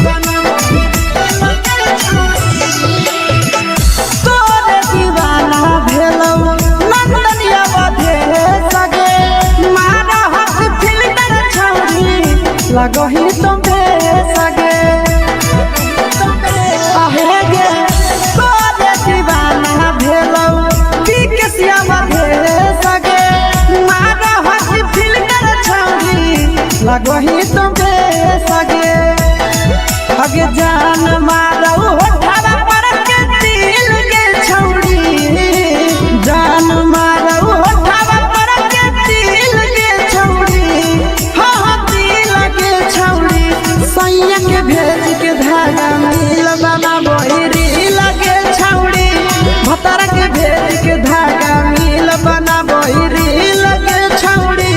बना हगे जान मारो होठवा पर के दिल के छौड़ी जान मारो होठवा पर के दिल के छौड़ी हाँ दिल के छौड़ी सैया के भेज के धागा मिल बना बोरी लगे छौड़ी भतर के भेज के धागा मिल बना बोरी लगे छौड़ी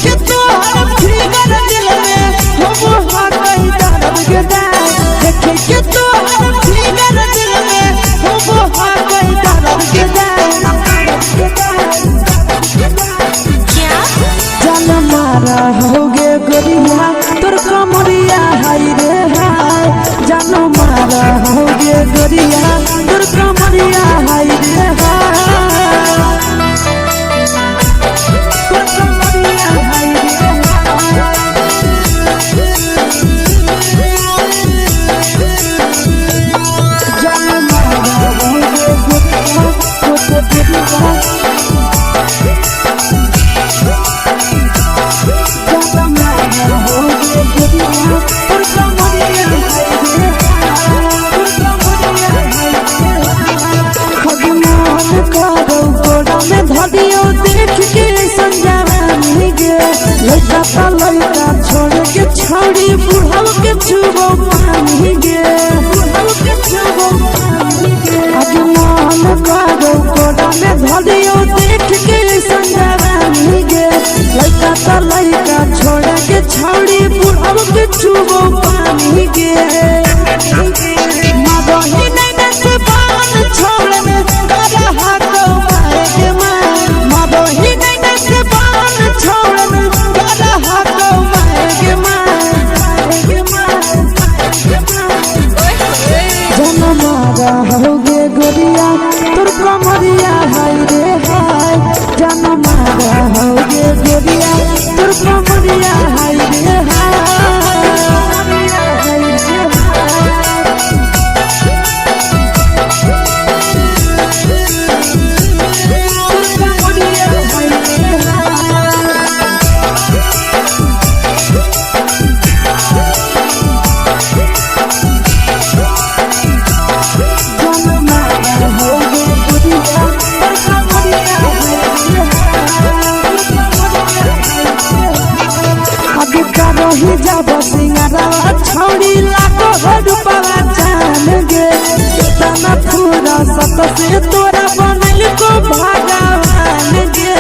के तोहर फिगर दिल में हो हाथ दर्द के दाग देखे के तोहर फिगर दिल में हो हाथ दर्द के दाग जान मारा होगे गोरिया तोर कमरिया हाय रे हाय जान मारा होगे गोरिया तोर कमरिया हाय रे हाय लड़का छोड़ के छौड़ी बुढ़ाव के छुबो पानी गे आज मन करो कोड़ा में धलियो देख के संजवानी गे लड़का छोड़ के छौड़ी बुढ़ाव के छुबो पानी गे मदही नहीं से बान छोड़ में करा हाथ मारे के मां मदही नहीं से बान छोड़ में करा हाथ मारे के मां जनमारा होगे गोरिया तोर कमरिया हाय रे हाय जनमारा होगे गोरिया तोर कमरिया हाय रे हाय छौड़ी लाखो रुपवा जान गे तना पूरा सत से तोरा बनल को भगवान गे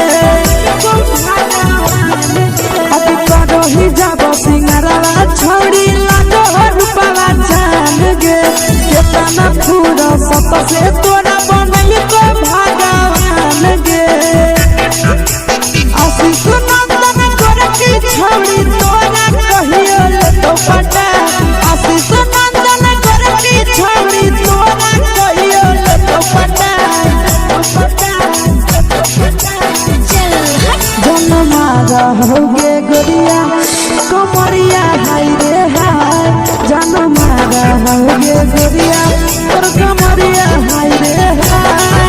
अभी करो ही जब सिंगारवा छौड़ी लाखो रुपवा जान गे तना पूरा सत से तोरा बनल को भगवान गे आशीष नंदन कर की छौड़ी तोरा कहियो तो पटा आशीष नंदन कर की छौड़ी तोरा कहियो तो पटा जनमारा होगे गोरिया कमरिया हाय रे हाय जनमारा होगे गोरिया तोर कमरिया हाय रे हाय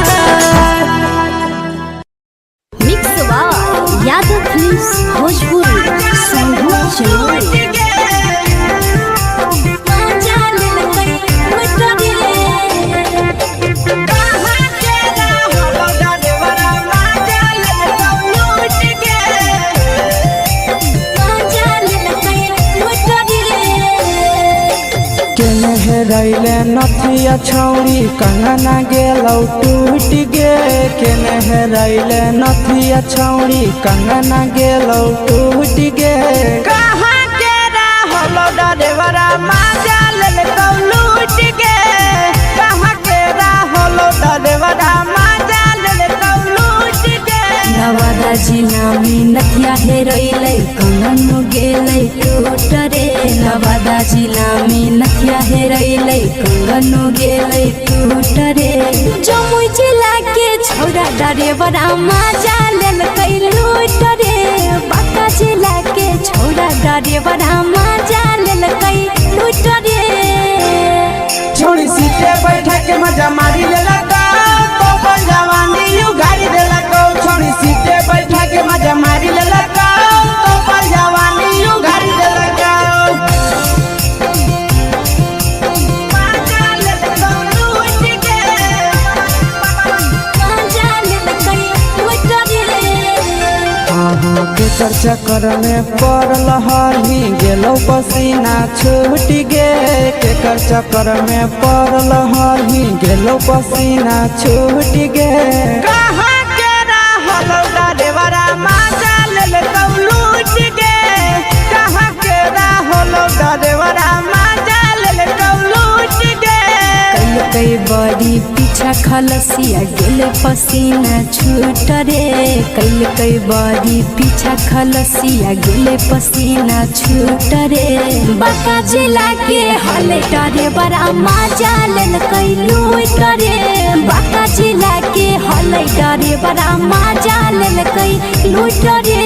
मिक्स यादव फिल्म्स भोजपुरी संगीत चैनल रैले नथिया छौड़ी कंगना गेलौ टूट गे केने रैले नथिया छौड़ी कंगना गेलौ टूट गे कहाँ के रहलो डरेवरा माजा लेलकौ लूट गे कहाँ के रहलो डरेवरा माजा लेलकौ लूट गे नवादा जिला में नथिया हेरोइलै कंगन गेलै टूट रे नवादा जिला में नथिया हेरोइलै कंगन गेलै टूट रे जमुई जिला के छौड़ा डरेवरा माजा लेलकै लूट रे बांका जिला के छौड़ा डरेवरा माजा लेलकै लूट रे छोड़ी सीटे बैठा के मजा मारी लेलकौ तो जवानी यू गाड़ी देलकौ छोड़ी सीटे बैठा के मजा मारी लेलकौ तो चक्कर में पड़ल हही गेलो पसीना छूट गे केकर चक्कर में पड़ल हही गेलो पसीना छूट गे कहाँ के रहल डरेवरा माजा लेल लूट गे कहाँ के रहल डरेवरा माजा लेल लूट गे कई बड़ी पीछा खलसिया गेले पसीना छूट रे कई बड़ी पीछा खलसिया गेले पसीना छूट रे बाका जिला के हले डरे बड़ा मजा लेल कई लूट रे बाका जिला के हले डरे बड़ा मजा लेल कई लूट रे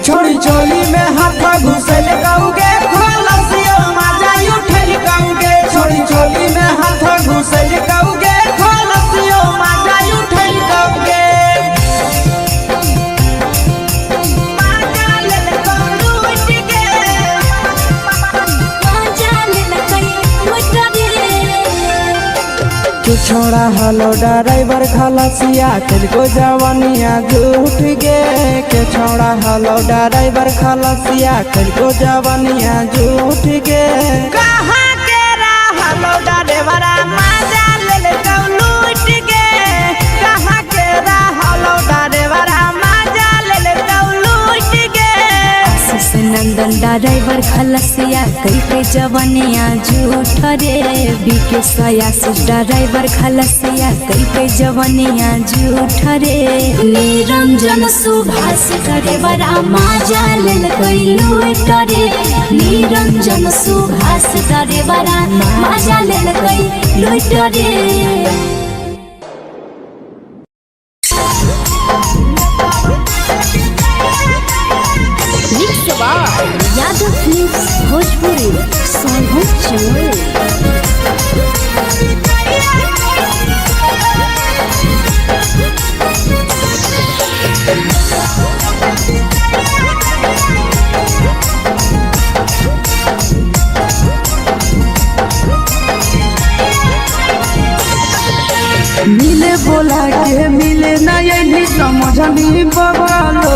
छोड़ी चोली में हाथ घुसल कौगे खलसियो मजा उठल कौगे छोड़ी चोली में हाथ घुसल कौगे खलसियो मजा उठल कौगे मजा लेल कई लूट गे मजा लेल कई लूट रे तू छोड़ा हलो ड्राइवर खलसिया तेरे जवानिया झूठ गे के छोड़ा हलो ड्राइवर खलसिया तेरे जवानिया झूठ गे कहाँ के रहलो ड्राइवर मजा लेल लूट गे कहाँ के रहलो ड्राइवर मजा लेल लूट गे आशीष नंदन ड्राइवर खलसिया कई जवानिया झूठ रे बीके आशीष ड्राइवर खलसिया कई जवानिया झूठ रे निरंजन सुभाष ड्राइवर मजा लेल कई लूट रे निरंजन सुभाष ड्राइवर मजा लेल कई लूट रे यादव फिल्म्स भोजपुरी सोनू चौल मिले बोला के मिले नहीं समझनी बगलो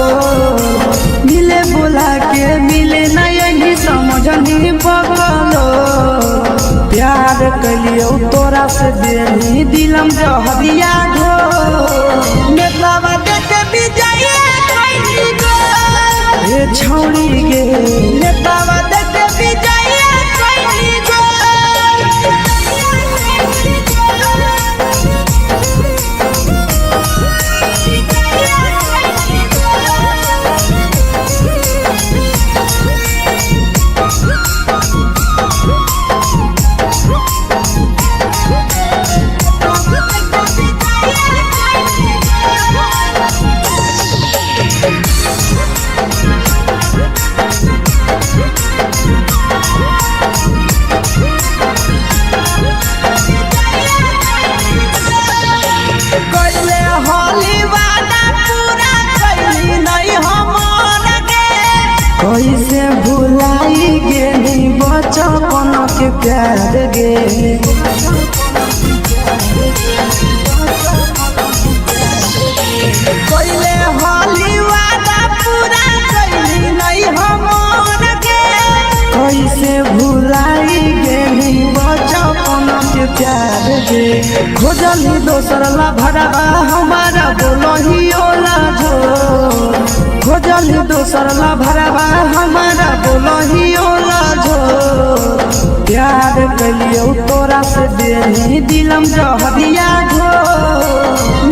मिले बोला के मिले नहीं समझनी बगलो प्यार कलियो तोरा से देनी दिलम जहरिया घो नेतावा देते विजय कइली गो ए छौड़ी गे नेतावा देते विजय कइली गो कैसे भुलाई गेली बचपन के प्यार गे कैले होली वादा पूरा कैली नहीं हमर गे कैसे भुलाई गेली बचपन के प्यार गे खोजली दोसर ला भरवा हमारा बोलही ओला जो खोजली दोसर ला भरवा हमारा बोलही ओला जो प्यार कलियो तोरा से देनी दिलम जहरिया घो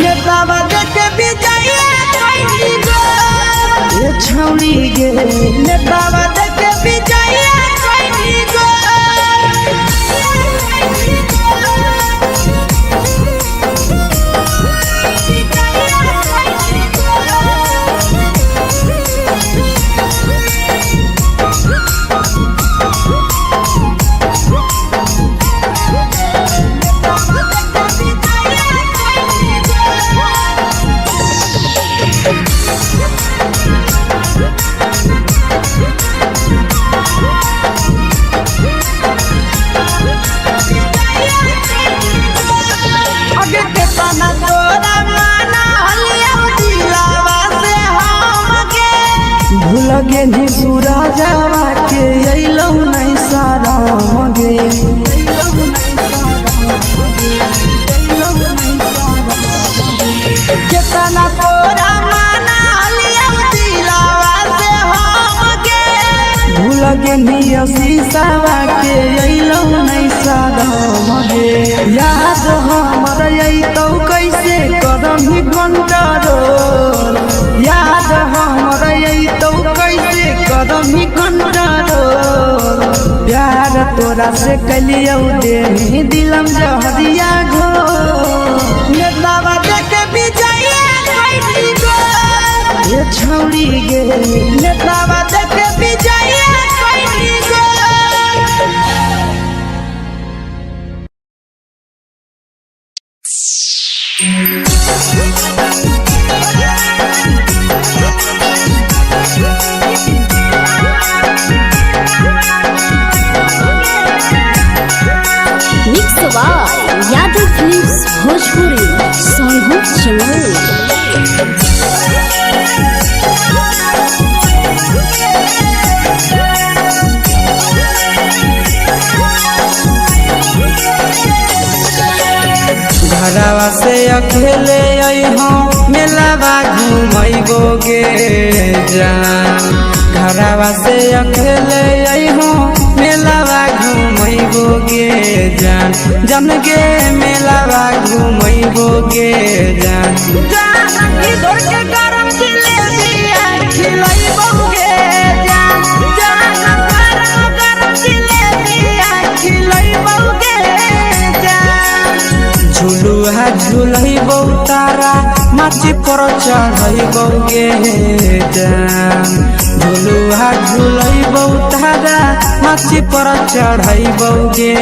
नेतावा देखे विजय कइली गो ए छौड़ी गे नेतावा देखे विजय कइली गो भूल गेनी सूरजवा के अइलौ नहीं साराम गे केतना तोरा माना लिया दिलावा से हम गे भूल गेनी शीशावा के अइलौ नहीं साराम गे याद हमर अइतौ कैसे करम ही कंट्रोल याद हमर अइतौ कैसे करम ही कंट्रोल प्यार तोरा से कलियौ देनी दिलम जहरिया घो नेतावा देखे विजय कैसी गो ये छौड़ी गे नेतावा देखे विजय कैसी गो mix by Yadav films Bhojpuri Sonu Chaman. घरवा से अकेले अइहों मेलावा घूमैबो गे जान घरवा से अकेले अइहों मेलावा घूमैबो गे जान जन गे मेलावा घूमैबो गे जान जान इधर के गरम जिलेबिया खिलैबो गे जान जान गरम जिलेबिया खिलैबो गे जान झुलुहा झुलैबो तारा माची पर चढ़ैबो गे जान झुलुहा झुलैबो तारा माची पर चढ़ैबो गे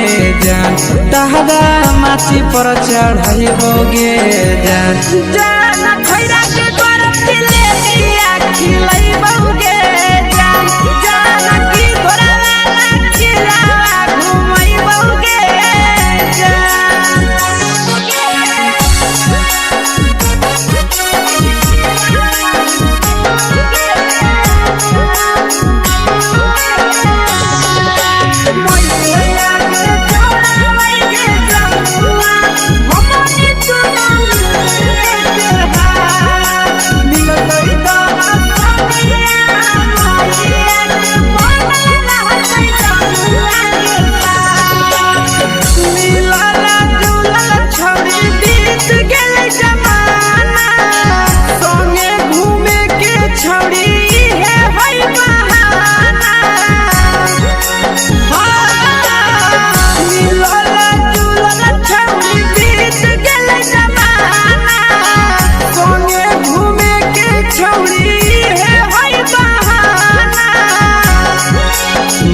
जान तारा माची पर चढ़ैबो गे जान जान खैरा के गरम जिलेबिया खिलैबो गे जान जान की घोड़ावाला खिलावा घुमैबो गे जान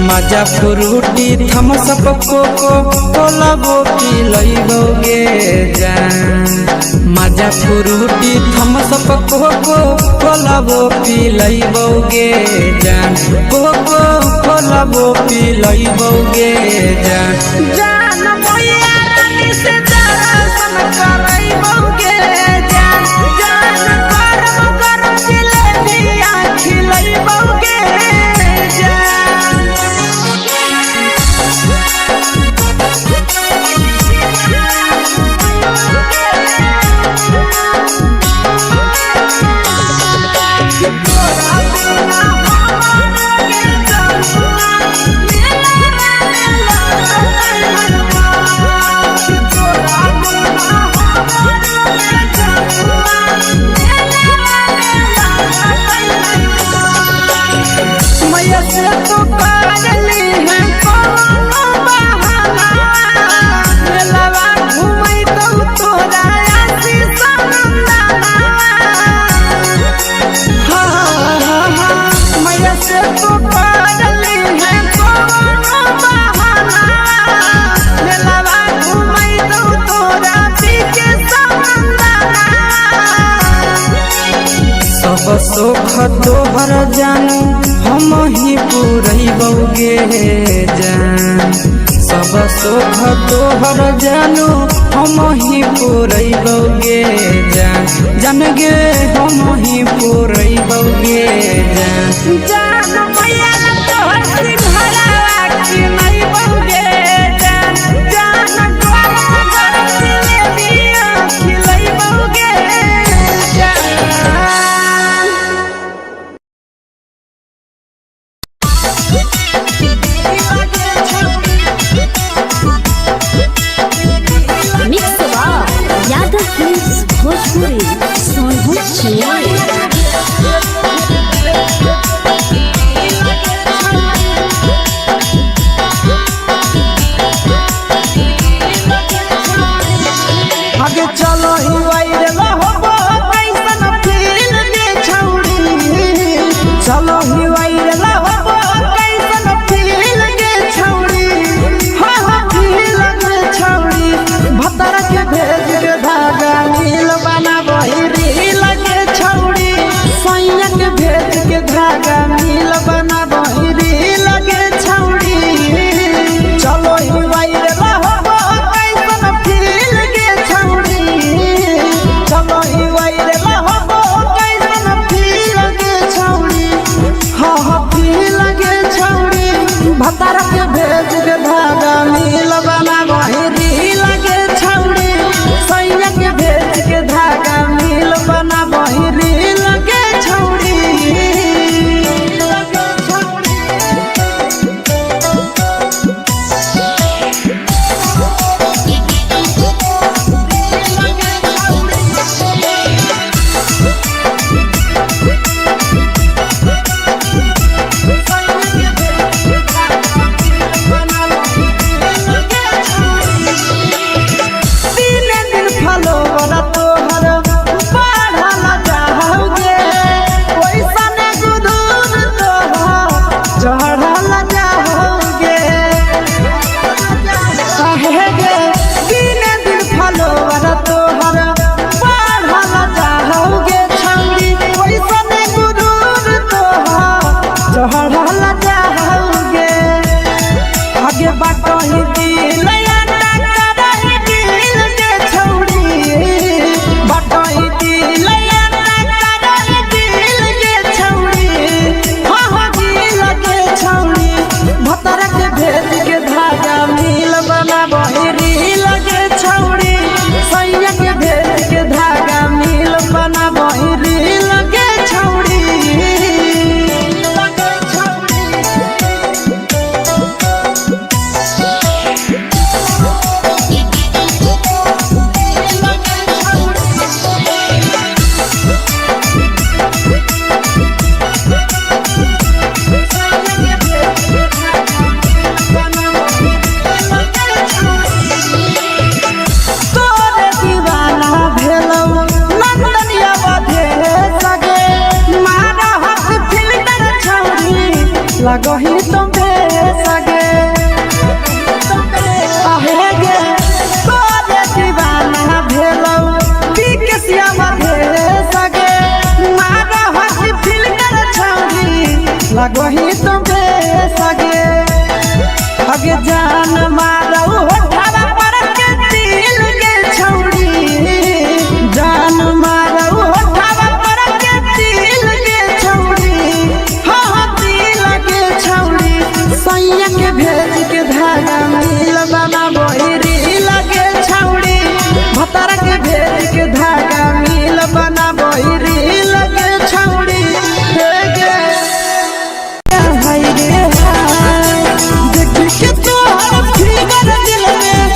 मजा फ्रूटी थम्स अप कोको कोला वो पिलैबो गे जान मजा फ्रूटी थम्स अप कोको कोला वो पिलैबो गे जान कोको कोला वो पिलैबो गे जान जान मोया रानी से दर्शन करैबो गे जान जान गरम गरम जिलेबिया खिलैबो गे जान सुख तोहर जानू हम ही पुरैबो गे जान सब सुख तोहर जानू हम ही पुरैबौगे जान जान गे हम ही पुरैबौगे जान जान मैया तोहर सिंहरावा की नहीं बौगे जान जान गोला गरम जिलेबिया खिलाई बौगे जान मिक्स यादव फिल्म्स भोजपुरी सोनू चिड़िया आगे चलो ही वायरल होबो कैसन फील दे छौड़ी चलो ही वायरल होबो कैसन फील दे छौड़ी हां हां फील दे छौड़ी भतर के भेज के धागा नील बनाबही रील के छौड़ी सैया के भेज के धागा नील बनाबही रील के छौड़ी चलो ही वायरल होबो कैसन फील दे छौड़ी चलो ही वायरल होबो कैसन फील दे छौड़ी हां हां फील के छौड़ी भतर के भेज के धागा नील बनाबही रील के छौड़ी सैया के भेज के धागा नील बनाबही रील के छौड़ी दिने दिन फलोवर तोहर बढ़ल जाओगे ओइसने गुदूर तोहर चढ़ल जाओगे काहे गे दिने दिन फलोवर तोहर बढ़ल जाओगे छौड़ी ओइसने गुदूर तोहर चढ़ल जाओगे आगे बाटही दिल लगही तुम्हे सगे आहे गे तोरे दीवाना भेलौ बिकसिया भे सगे मारा हसी फिल्टर छौरी लगही तुम्हे सगे अगे जान मारौ होठवा पर के दिल के छौरी जान मारौ होठवा पर के दिल के छौरी हां दिल के छौरी सैया के भेज के धागा मिल बाबा बोहरी लगे छौरी भतर के भेज के धागा मिल बना बोहरी लगे छौरी हे गे हाय रे हाय देख के तो फिगर दिल में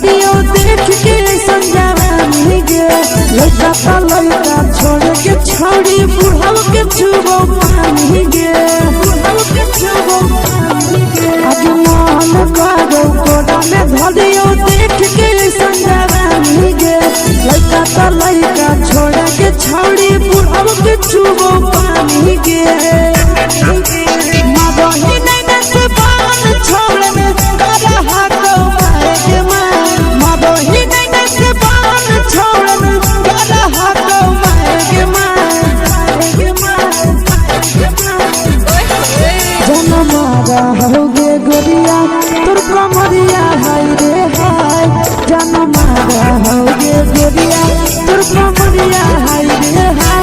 धरियो देख के संजवानी गे लड़का का लड़का छोड़ के छौड़ी बुढ़ाव के छुबो पानी गे बुढ़ाव के छुबो पानी गे आज मन करो कोड़ा में धरियो देख के संजवानी गे लड़का का लड़का छोड़ के छौड़ी बुढ़ाव के छुबो पानी गे मदही नहीं से बान छोड़ में करा हाथों मारे के मां मदही नहीं से बान छोड़ में करा हाथों मारे के मां जनमारा होगे गोरिया तोर कमरिया हाय रे हाय जनमारा होगे गोरिया तोर कमरिया हाय रे हाय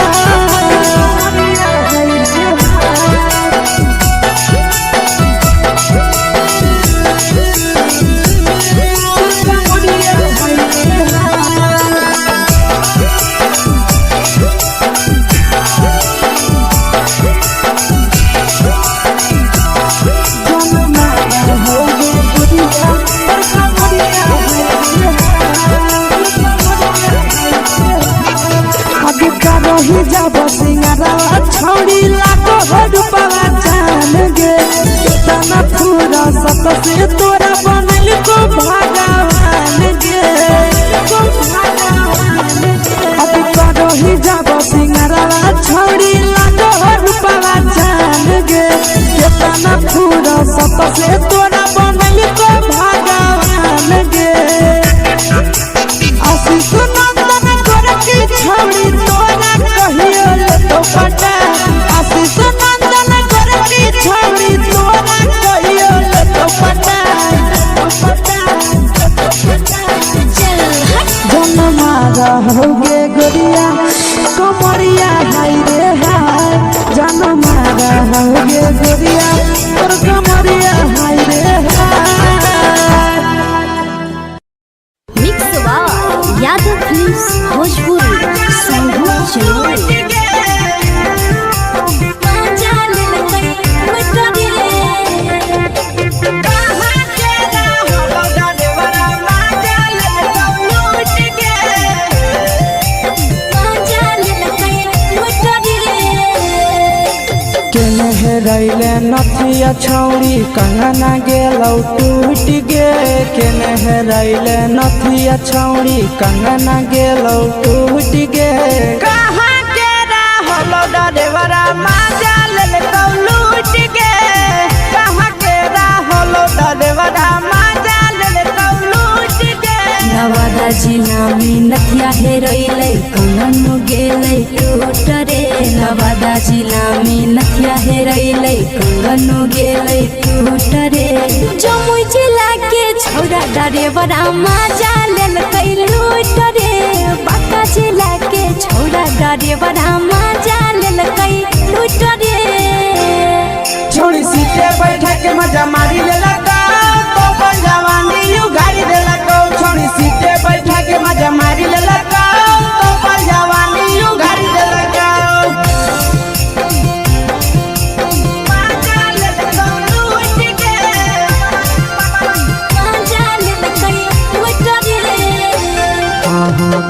जब सिंगारा छौड़ी लाखो रुपया जान गे कितना पूरा सत से तोरा बनल को भगवान गे अब करो ही जब सिंगारा छौड़ी लाखो रुपया जान गे कितना पूरा सत से तोरा बनल को भगवान गे आशीष नंदन करे की छौड़ी तोरा कहियो ले तो पटा आशीष नंदन करे की छौड़ी तोरा कहियो ले तो पटा जनमारा होगे गोरिया कमरिया हाय रे हाय जनमारा होगे गोरिया तोर कमरिया हाय रे हाय मिक्स यादव फिल्म्स भोजपुरी संगीत चैनल रैले नथिया छौड़ी कंगना गेलौ टूट गे केने रैले नथिया छौड़ी कंगना गेलौ टूट गे कहाँ के रहलो डरेवरा माजा लेलकौ लूट गे कहाँ के रहलो डरेवरा माजा लेलकौ लूट गे नवादा जिला में नथिया हेरोइले कंगन गेले टूट रे नवादा जिला में नथिया हेरोइले कंगन गेले टूट रे जमुई जिला के छौड़ा डरेवरा माजा लेलकै लूट रे बांका जिला के छौड़ा डरेवरा माजा लेलकै लूट रे छोड़ी सीटे बैठा के मजा मारी लेलकौ तो जवानी यू गाड़ी देलकौ छोड़ी सीटे बैठा के मजा मारी लेलकौ तो जवानी यू गाड़ी देलकौ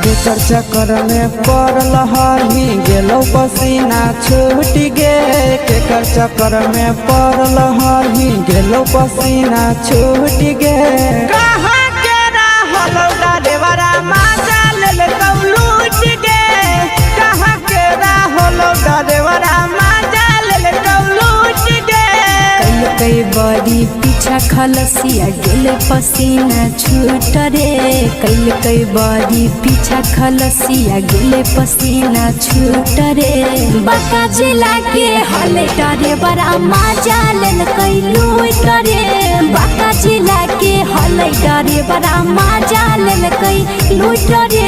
केकर चक्कर में पड़ल हही गेलो पसीना छूट गे केकर चक्कर में पड़ल हही गेलो पसीना छूट गे कहाँ के रहलो डरेवरा माजा लेलकौ लूट गे कहाँ के रहलो डरेवरा माजा लेलकौ लूट गे कई बड़ी पीछा खलसिया गेले पसीना छूट रे कई बड़ी पीछा खलसिया गेले पसीना छूट रे बांका जिला के हले डरे बड़ा माजा लेलकै लूट रे बांका जिला के हले डरे बड़ा माजा लेलकै लूट रे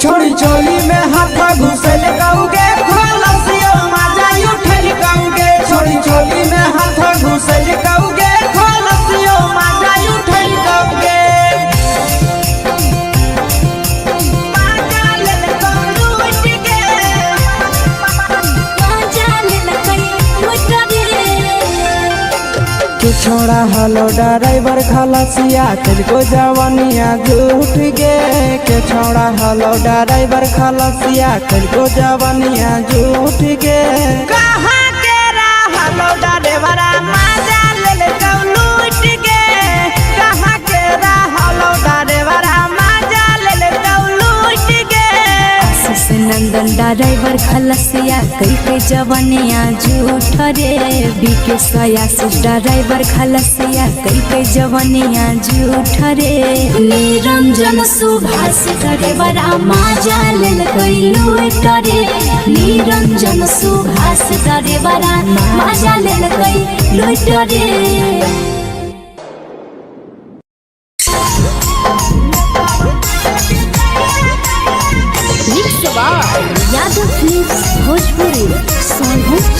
छोड़ी चोली में हाथ घुसल कौगे खलसियो माजा उठल कौगे छोड़ी चोली में हाथ घुसल कौगे खलसियो माजा उठल कौगे माजा लेलकौ लूट गे माजा लेलकै लूट गे छोड़ा हलो ड्राइवर खलसिया तुझको जवानिया झूठ गे के छोड़ा हलो ड्राइवर खलसिया तुझको जवानिया झूठ गे कहाँ के हलो ड्राइवर मजा ले लूट गे कहाँ के हलो ड्राइवर मजा ले लूट गे नंदन ड्राइवर खलसिया कई के जवानिया झूठ रे बीके आशीष ड्राइवर खलसिया कई के जवानिया झूठ रे निरंजन सुभाष ड्राइवर मजा ले लूट रे निरंजन सुभाष ड्राइवर मजा ले लूट रे यादव फिल्म्स भोजपुरी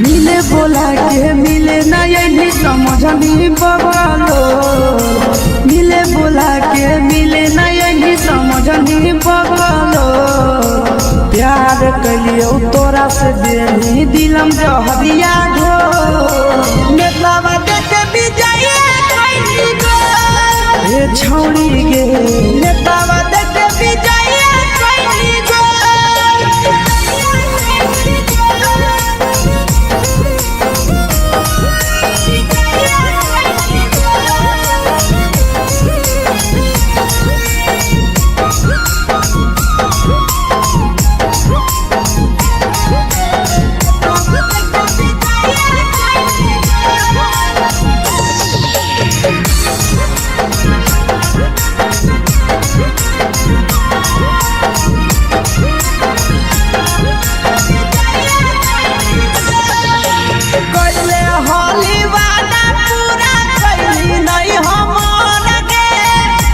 मिले बोला के मिले ना यही समझनी बगलो मिले बोला के मिले ना यही समझनी बगलो प्यार कलियो तोरा से देनी दिलम जहरिया घो नेतवा देख विजय कैली गो ए छौड़ी गे नेतवा देख विजय कैली गो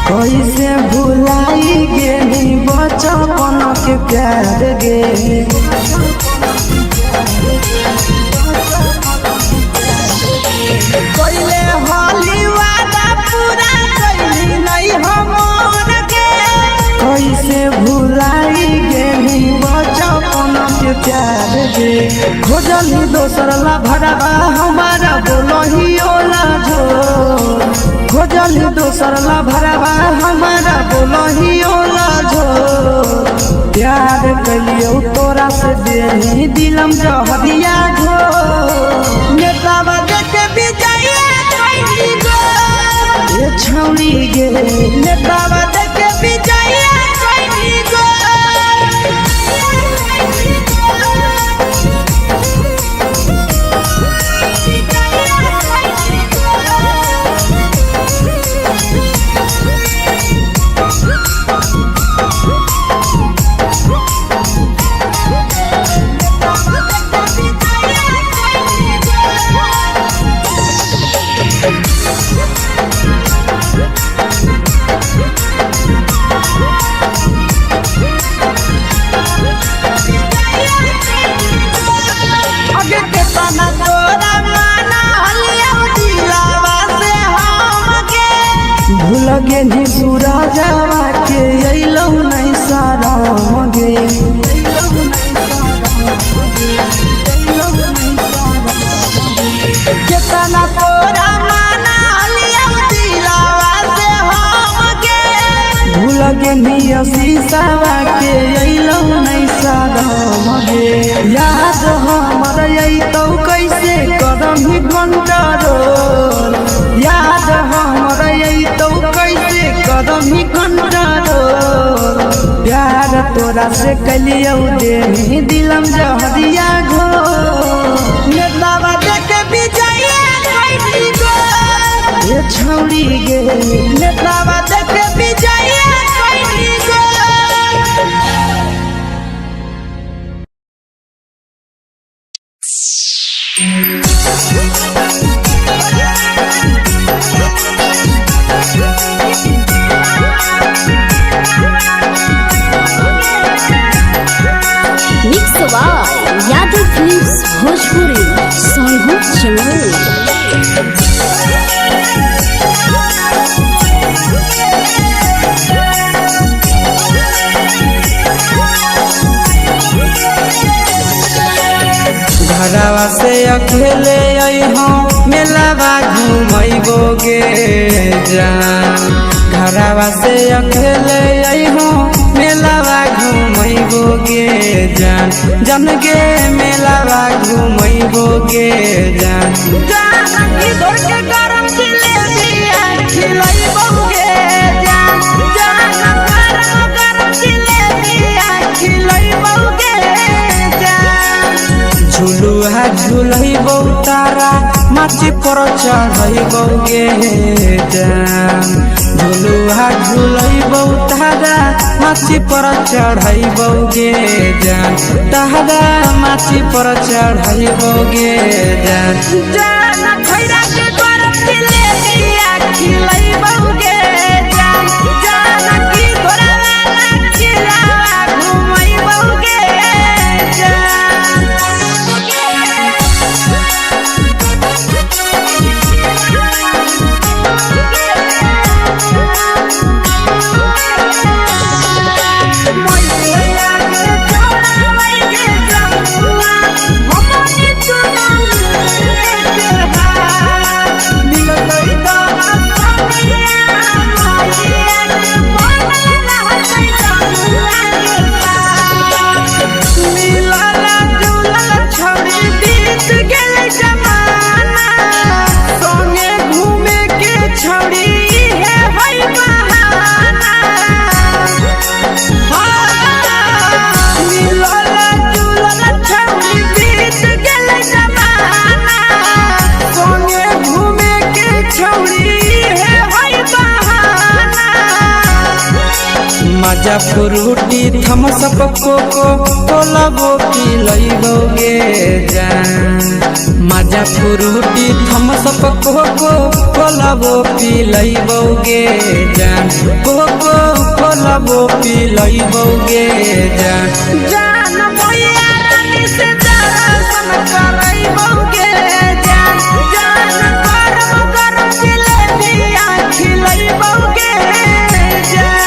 कैसे भुलाई गेली बचपन के प्यार गे कैले होली वादा पूरा कैली नहीं हमर गे कैसे भुलाई गेली बचपन के प्यार गे खोजली दोसर ला भरवा हमारा बोलही ओला झो खोजली दोसर ला भरवा हमारा बोलही ओला झो प्यार कलियो तोरा से देनी दिलम जहरिया घो नेतवा देख विजय कैली गो ए छौड़ी गे नेतवा देख विजय कैली गो लगे नी सूरजवा के अइलौ नहीं सारा गे केतना तोरा माना लिया दिलावा से हम गे भूल गे नी शीशावा के अइलौ नहीं सारा गे याद हमर अइतौ कैसे करही घंटा रोल याद हमर अइतौ कैसे करही घंटा रोल प्यार तोरा से कलियौ देनी दिलम जहरिया घो नेतवा देख विजय कैली गो ए छौड़ी गे नेतवा देख विजय कैली गो यादव फिल्म्स घरवा से अकेले अइहो मेलावा घुमैबोगे जान। घरवा से अकेले अइहो मेलावा घुमैबोगे जान। जन गे मेलावा घुमैबोगे जान। जानकी तोर के गरम जिलेबिया खिलैबोगे जान। गरम जिलेबिया खिलैबोगे जान। झुलुआ झुलैबो तारा माची पर चढ़ैबोगे जान। झुलुआ झुलैबो तारा माची पर चढ़ैबोगे जान। तारा माची पर चढ़ैबोगे जान। जान खैरा के गरम जिलेबिया खिलैबोगे जान। जानकी तोरा वाला खिलावा घुमैबोगे जान। मजा फ्रूटी थम्सअप कोको कोलाबो पिलैबोगे जान। मजा फ्रूटी थम्सअप कोको कोलाबो पिलैबोगे जान। कोको कोलाबो पिलैबोगे जान। जान भैया रानी से दर्शन करैबोगे जान। गरम गरम जिलेबिया खिलैबोगे जान।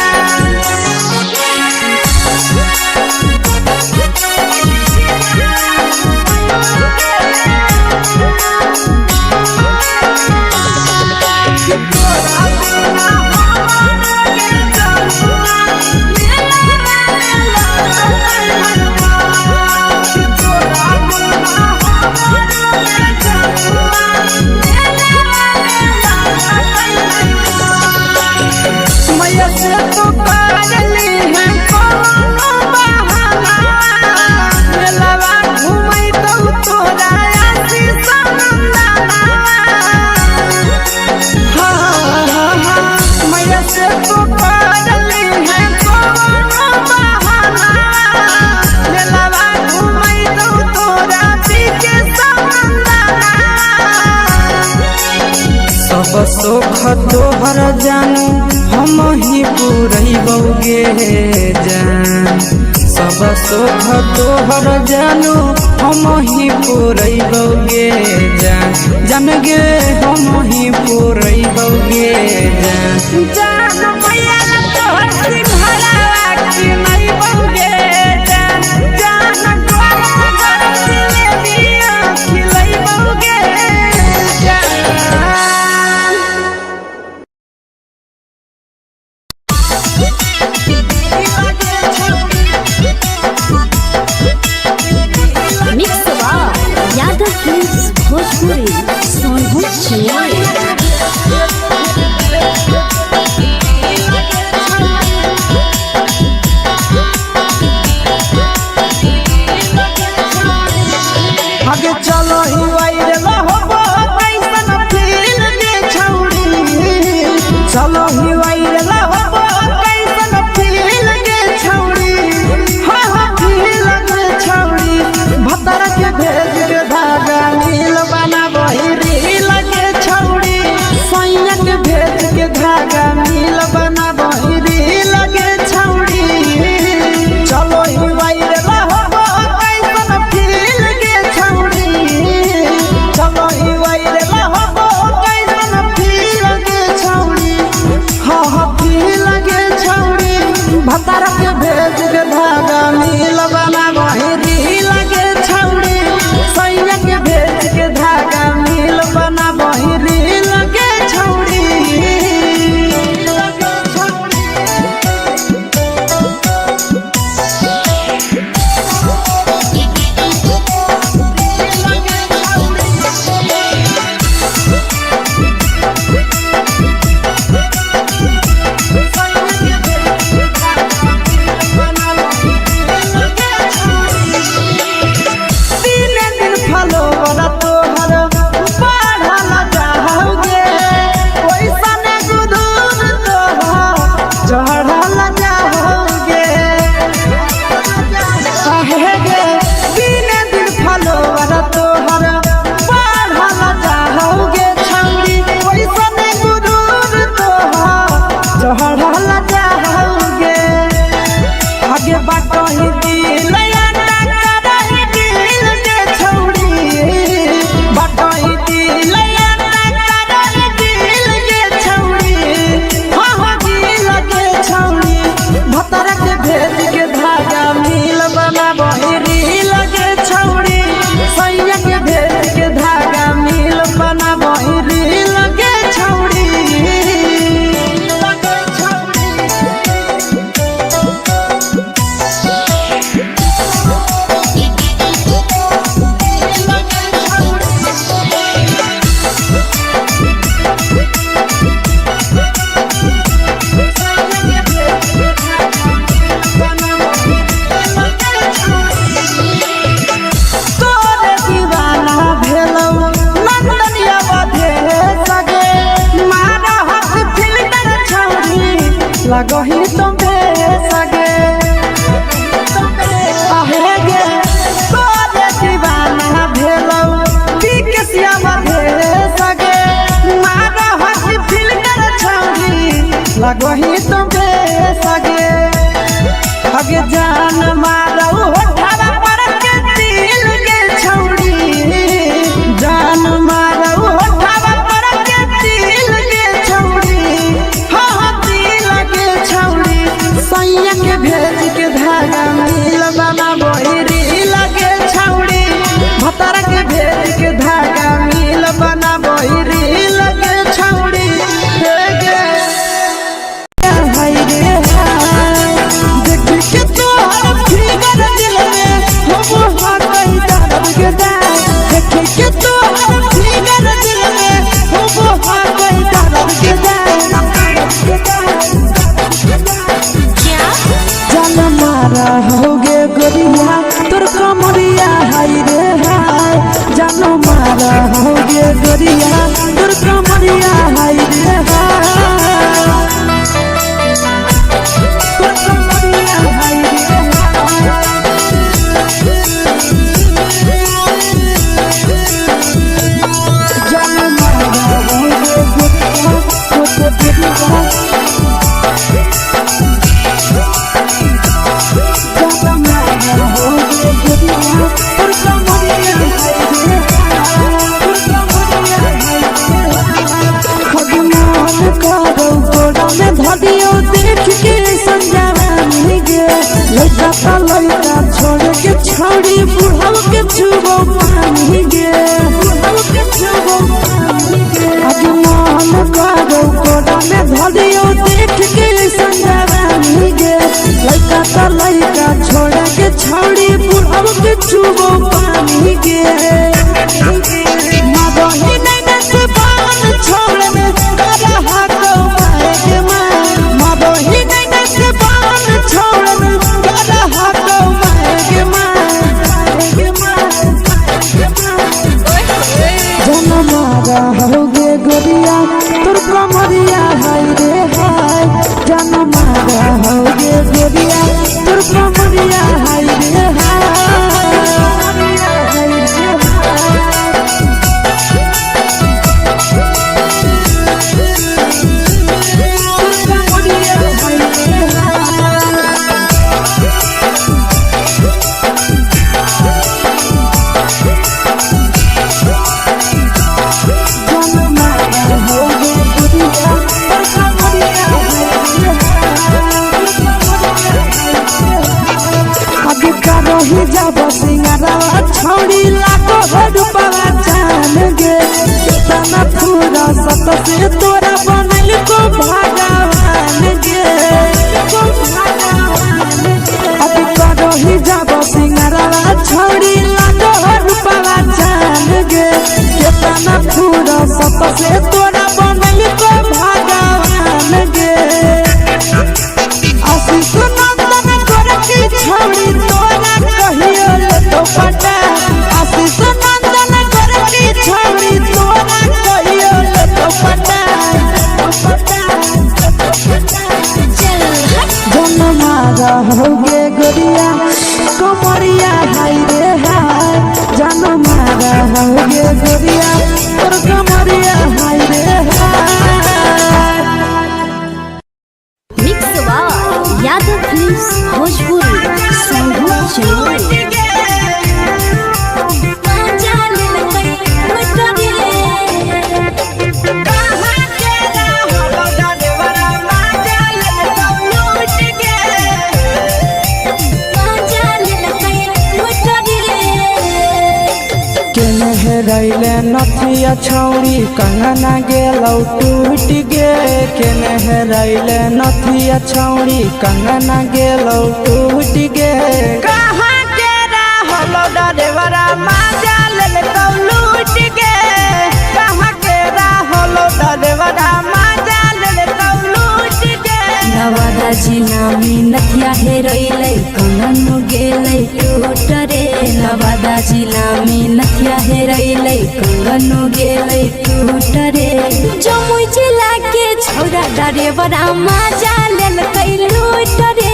सब सुख तोहर जानू हम ही पुरैबोगे जान। सब सुख तोहर जानू हम ही पुरैबोगे जान। जन गे हम ही पुरैबोगे जान। जान भैया तोहर सिंघाड़ा खिलैबोगे जान। गरम गरम जिलेबिया खिलैबोगे जान। यादव फिल्म्स भोजपुरी सोनू छियाली। आगे चलो ही वायरल होबो कैसन फील के छौड़ी। चलो ही वायरल होबो कैसन फील के छौड़ी। हाँ हाँ फील के छौड़ी। भतर के भेज के धागा नील बनाबो रील के छौड़ी। सैया के भेज के धागा नील बनाबो रील के छौड़ी। चलो ही वायरल होबो कैसन फील के छौड़ी। चलो ही लगही तुम्हे सगे आहे गे तोरे दीवाना भेलौ बिकसिया बधे सगे मारा हसी फिल्टर छौरी लगही तुम्हे सगे अगे जान मारौ होठवा पर के दिल के छौरी जान मारौ होठवा पर के दिल के छौरी हाँ दिल के छौरी सैया के भेज के धागा मिल बना बहिरी लगे छौरी भतर के भेज के धागा मिल बना बहिरी लगे छौरी हे गे हाय रे हाय देख के तोहर फिगर दिल में हो हाथ कहीं दर्द के दाग देख के तोहर फिगर दिल में हो हाथ कहीं दर्द के जान मारा होगे गोरिया तोर कमरिया हाय रे हाय जान मारा होगे गोरिया तोर कमरिया हाय रे हाय तोर कमरिया हाय रे जान मारा होगे गोरिया तोर कमरिया छोड़ के छौड़ी बुढ़ाव के छुबो पानी गे बुढ़ाव के छुबो पानी गे अभी मन करो कोड़ा में धरियो देख के संजवानी गे लइका त लइका छोड़ के छौड़ी बुढ़ाव के छुबो पानी गे मदही नहीं से बान छोड़ में करा हाथो माए के मां मदही नहीं से बान छोड़ में करा हाथो माए के मां जन मारा होगे गोरिया तोर कमरिया हाय रे हाय जन मारा होगे गोरिया तोर कमरिया हाय रे ही जब सिंगारा छौड़ी लाखो रुपवा जान गे कितना पूरा सत से तोरा बनल को भगवान गे अभी करो ही जब सिंगारा छौड़ी लाखो रुपवा जान गे कितना पूरा सत से तोरा बनल को भगवान गे आशीष नंदन कर की छौड़ी तोरा कहियो तो पटा आशीष नंदन कर की छौड़ी तोरा कहियो तो पटा जन मारा होगे गोरिया कमरिया हाय रे हाय जन मारा होगे गोरिया तोर कमरिया हाय रे हाय मिक्स वा यादव फिल्म्स भोजपुरी संगीत चैनल रैले नथिया छौड़ी कंगना गेलौ टूट गे केने रैले नथिया छौड़ी कंगना गेलौ टूट गे कहाँ के रहलो डरेवरा माजा लेलकौ लूट गे कहाँ के रहलो डरेवरा माजा लेलकौ लूट गे नवादा जिला में नथिया हेरोइलै कंगन गेलै टूट रे नवादा जिला में नथिया हेरोइलै कंगन गेलै टूट रे जमुई जिला के छौरा डरेबरा मजा लेल लूट रे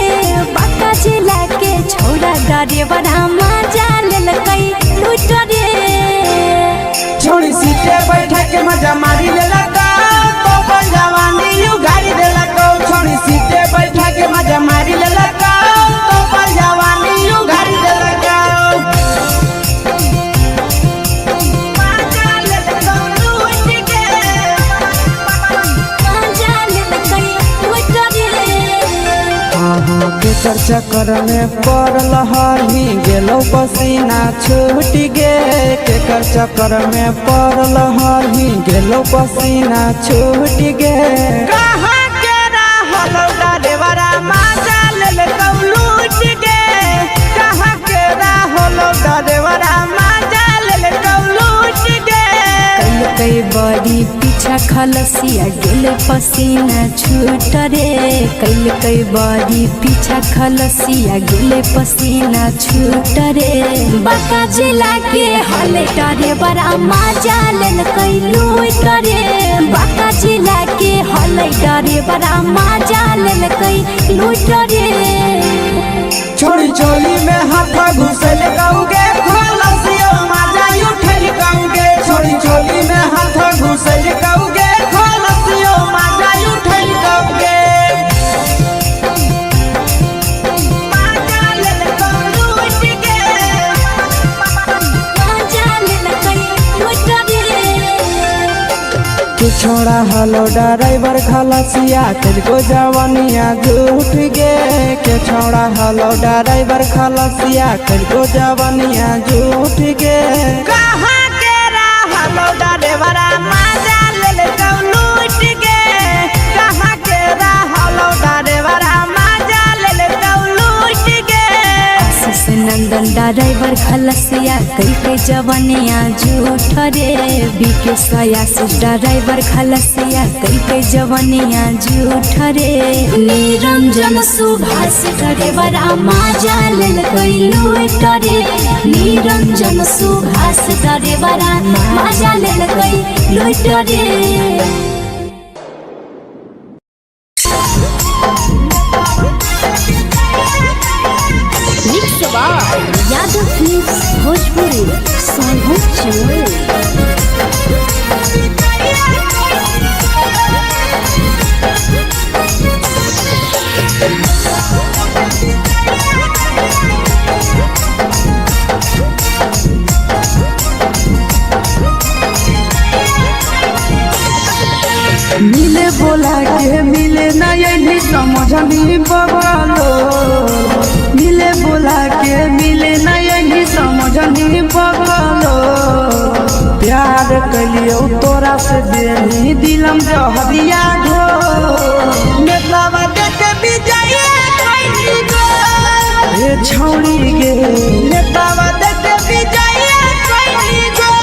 बाका जिला के छौरा डरेबरा मजा लेल लूट रे छोड़ी सीटे बैठा के मजा मारी लेला का तो बन जवानी यू गाड़ी देला को छोड़ी सीटे बैठा के मजा मारी लेला का तो बन जवानी यू गाड़ी देला का केकर चक्कर में पड़ल हही गेलो पसीना छूट गे केकर चक्कर में पड़ल हही गेलो पसीना छूट गे कहां के रहल डरेबरा मजा लेल लूट गे कहां के रहल डरेबरा मजा लेल लूट गे कई बड़ी पीछा खलसिया गेल पसीना छूट रे कई बड़ी पीछा खलसिया गेल पसीना छूट रे बाका जिला के हले डरेबरा मजा लेल लूट रे बाका जिला के हले डरेबरा मजा लेल लूट रे छोड़ी चोली में हाथ घुसल गाऊगे खलसिया मजा उठल गाऊगे छोड़ी चोली में हाथ घुसल गाऊगे खलसिया मजा उठल गाऊगे छोड़ा हलो ड्राइवर खलसिया तेरे जवानिया झूठ गे के छोड़ा हलो ड्राइवर खलसिया तेरे जवानिया झूठ गे कहां के रहलो ड्राइवरा मजा लेल लूट गे कहां के रहलो ड्राइवरा मजा लेल लूट गे नंदन ड्राइवर खलसिया कई जवानिया झूठ रे बीके सयासी ड्राइवर खलसिया कई जवानिया झूठ रे निरंजन सुभाष ड्राइवरा मजा लेल लूट रे निरंजन सुभाष ड्राइवरा मजा लेल लूट रे यादव फिल्म्स भोजपुरी मिले बोला के मिले ना यही समझनी बगलो मिले बोला के मिले ना यही समझनी बगलो प्यार कलियो तोरा से देनी दिलम जहरिया घो नेतावा देखे विजय कइली गो ए छौड़ी गे नेतावा देखे विजय कइली गो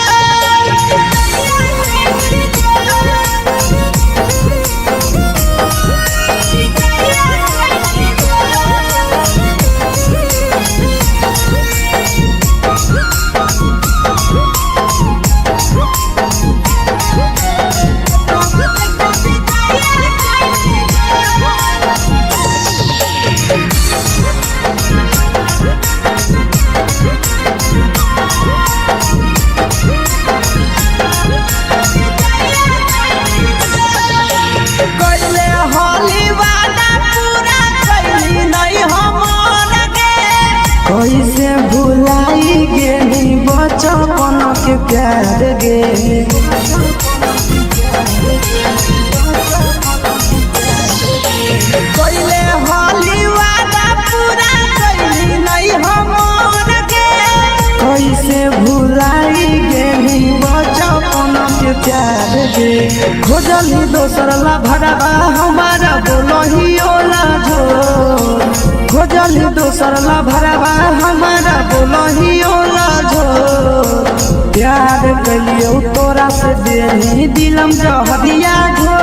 कैसे भुलाई गेली बचपन के प्यार गे कैले हाली वादा पूरा कैली नहीं हमर गे कैसे भुलाई गेली बचपन के प्यार गे खोजली दोसर ला भरवा हमारा बोलही ओला जो खोजली दोसर ला भरवा हमारा बोलही ओला झो प्यार कलियो तोरा से देनी दिलम जहरिया घो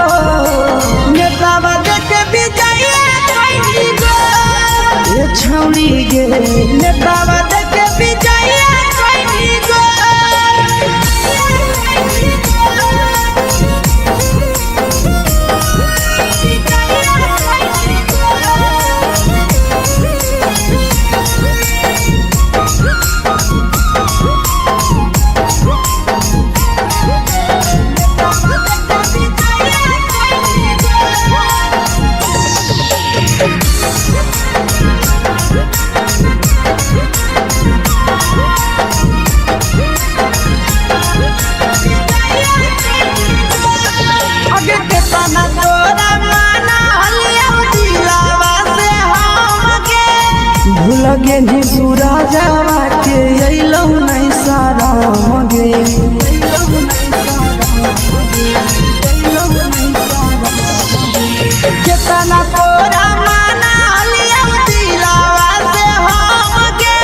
नेतावा देखे विजय कइली गो ए छौड़ी गे नेतावा देखे विजय कइली गो पेन्ही पूरा जावा के अइलौ नहीं सारा मगे केतना तोरा माना लिया दिलावा से हमके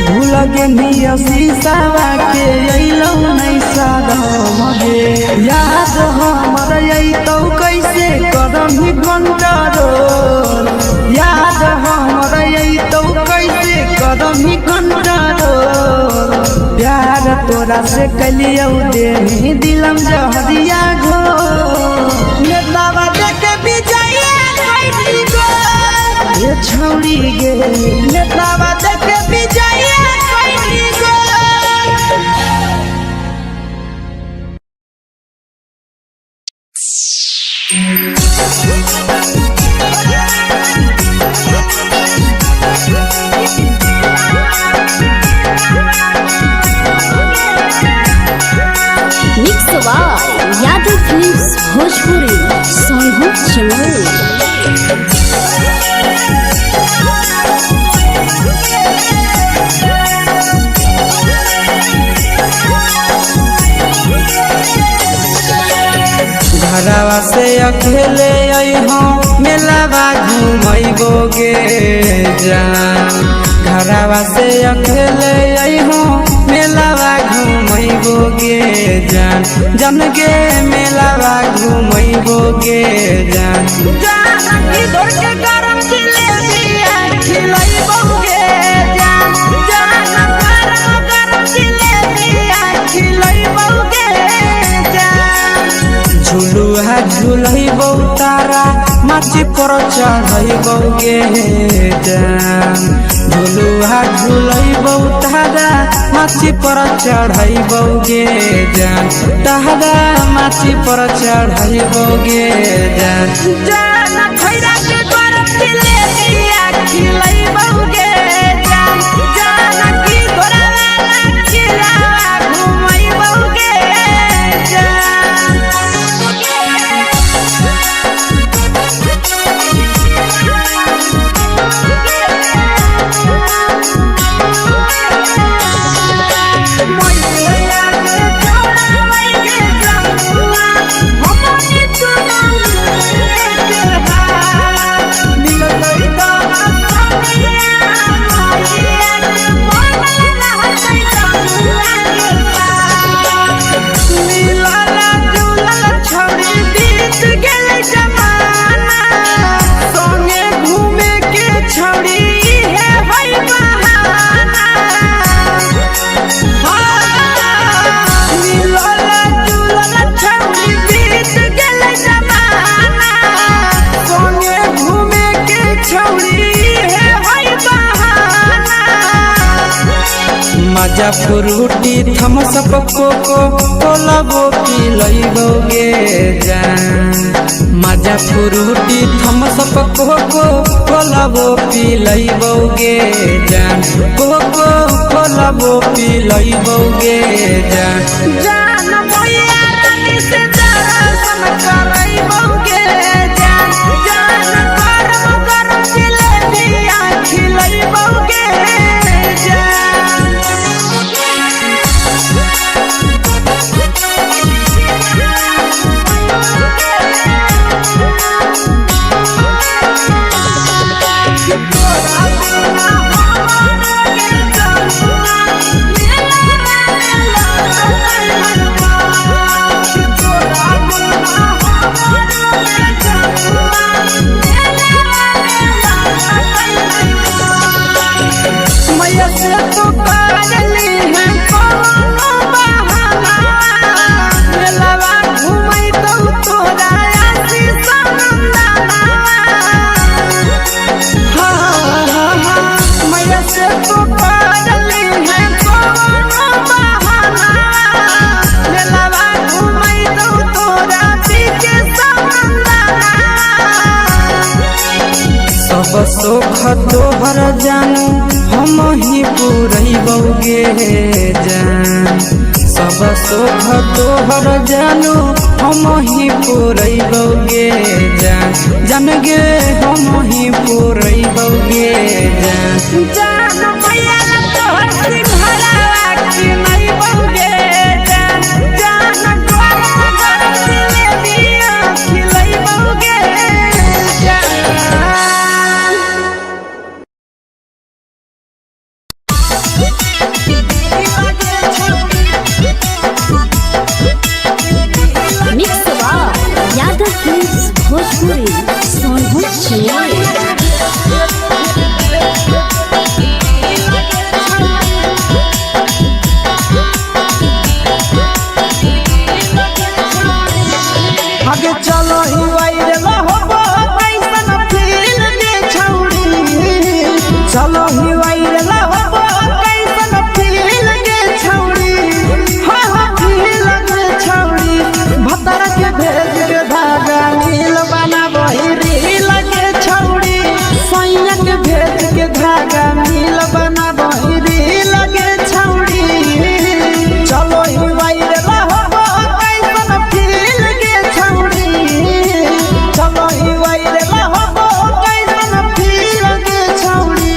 भूल गेनी शीशावा के अइलौ नहीं सारा मगे याद हमर अइतौ कैसे करम ही कंट्रोल याद हमर अइतौ कैसे करम ही कंट्रोल प्यार तोरा से कलियौ देनी दिलम जहरिया घो नेतावा देखे विजय कैली गो ये छौड़ी गे नेतावा देखे विजय कैली गो mix by Yadav films Bhojpuri Sonu Chaman. घरवा से अकेले अइहो मेलावा घुमैबोगे जान घरवा से अकेले अइहो मेलावा घुमैबोगे जान जन गे मेलावा घुमैबोगे जान जान की दौड़ के गरम जिलेबिया खिलैबोगे जान जान गरम जिलेबिया खिलैबोगे जान झुलुहा झुलैबौ तारा माची पर चढ़ैबोगे जान झुलुहा झुलैबौ तारा माची पर चढ़ैबोगे जान तारा माची पर चढ़ैबोगे जान जान खैरा के गरम जिलेबिया खिलैबोगे जान जान की घोड़ावाला खिलावा घुमैबोगे जान मजा फ्रूटी थम्स अप कोको कोला वो पी लइबोगे जान मजा फ्रूटी थम्स अप कोको कोला वो पी लइबोगे जान कोको कोला वो पी लइबोगे जान जान भैया रानी से दर्शन करइबोगे जान जान गरम गरम जिलेबिया खिलइबोगे जान सोख तोहर जानू हम ही पूरैबोगे जान सब सुख तोहर जानू हम ही पुरैबौगे जान जान गे हम ही पुरैबौगे जान जान मैया तोहर सिंहरावा की नहीं बौगे जान जान द्वार दिले दिया खिलैबौगे जान मिक्स यादव फिल्म्स भोजपुरी सोनभद्र चेन्नई। आगे चलो ही वायरल होबो कैसन फील दे छौड़ी चलो ही वायरल होबो कैसन फील दे छौड़ी हा हा फील दे छौड़ी भतर के भेज के धागा नील बनाबो री लगे छौड़ी सैया के भेज के धागा नील बनाबो री लगे छौड़ी चलो ही वायरल होबो कैसन फील दे छौड़ी चलो ही वायरल होबो कैसन फील दे छौड़ी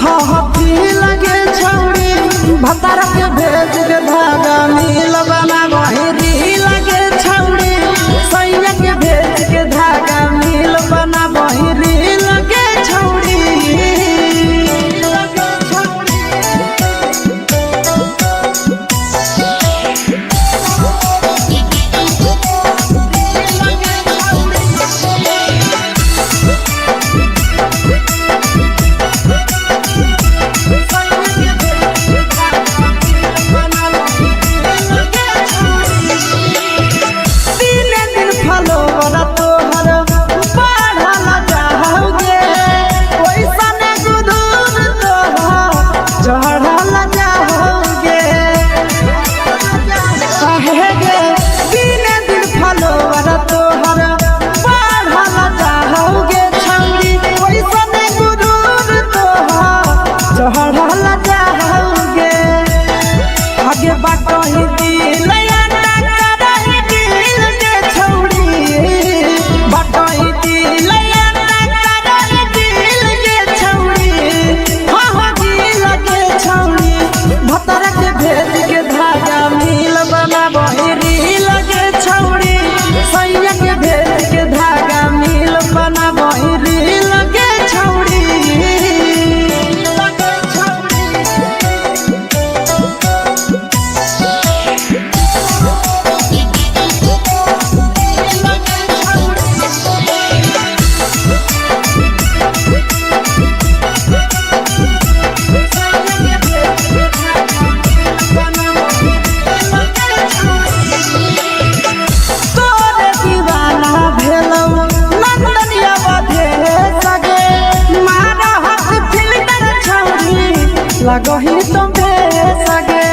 हा हा फील दे छौड़ी भतर के भेज के धागा नील बनाबो री लगे छौड़ी सैया के भेज के धागा नील बनाबो री लगे छौड़ी लगही तुम्हे सगे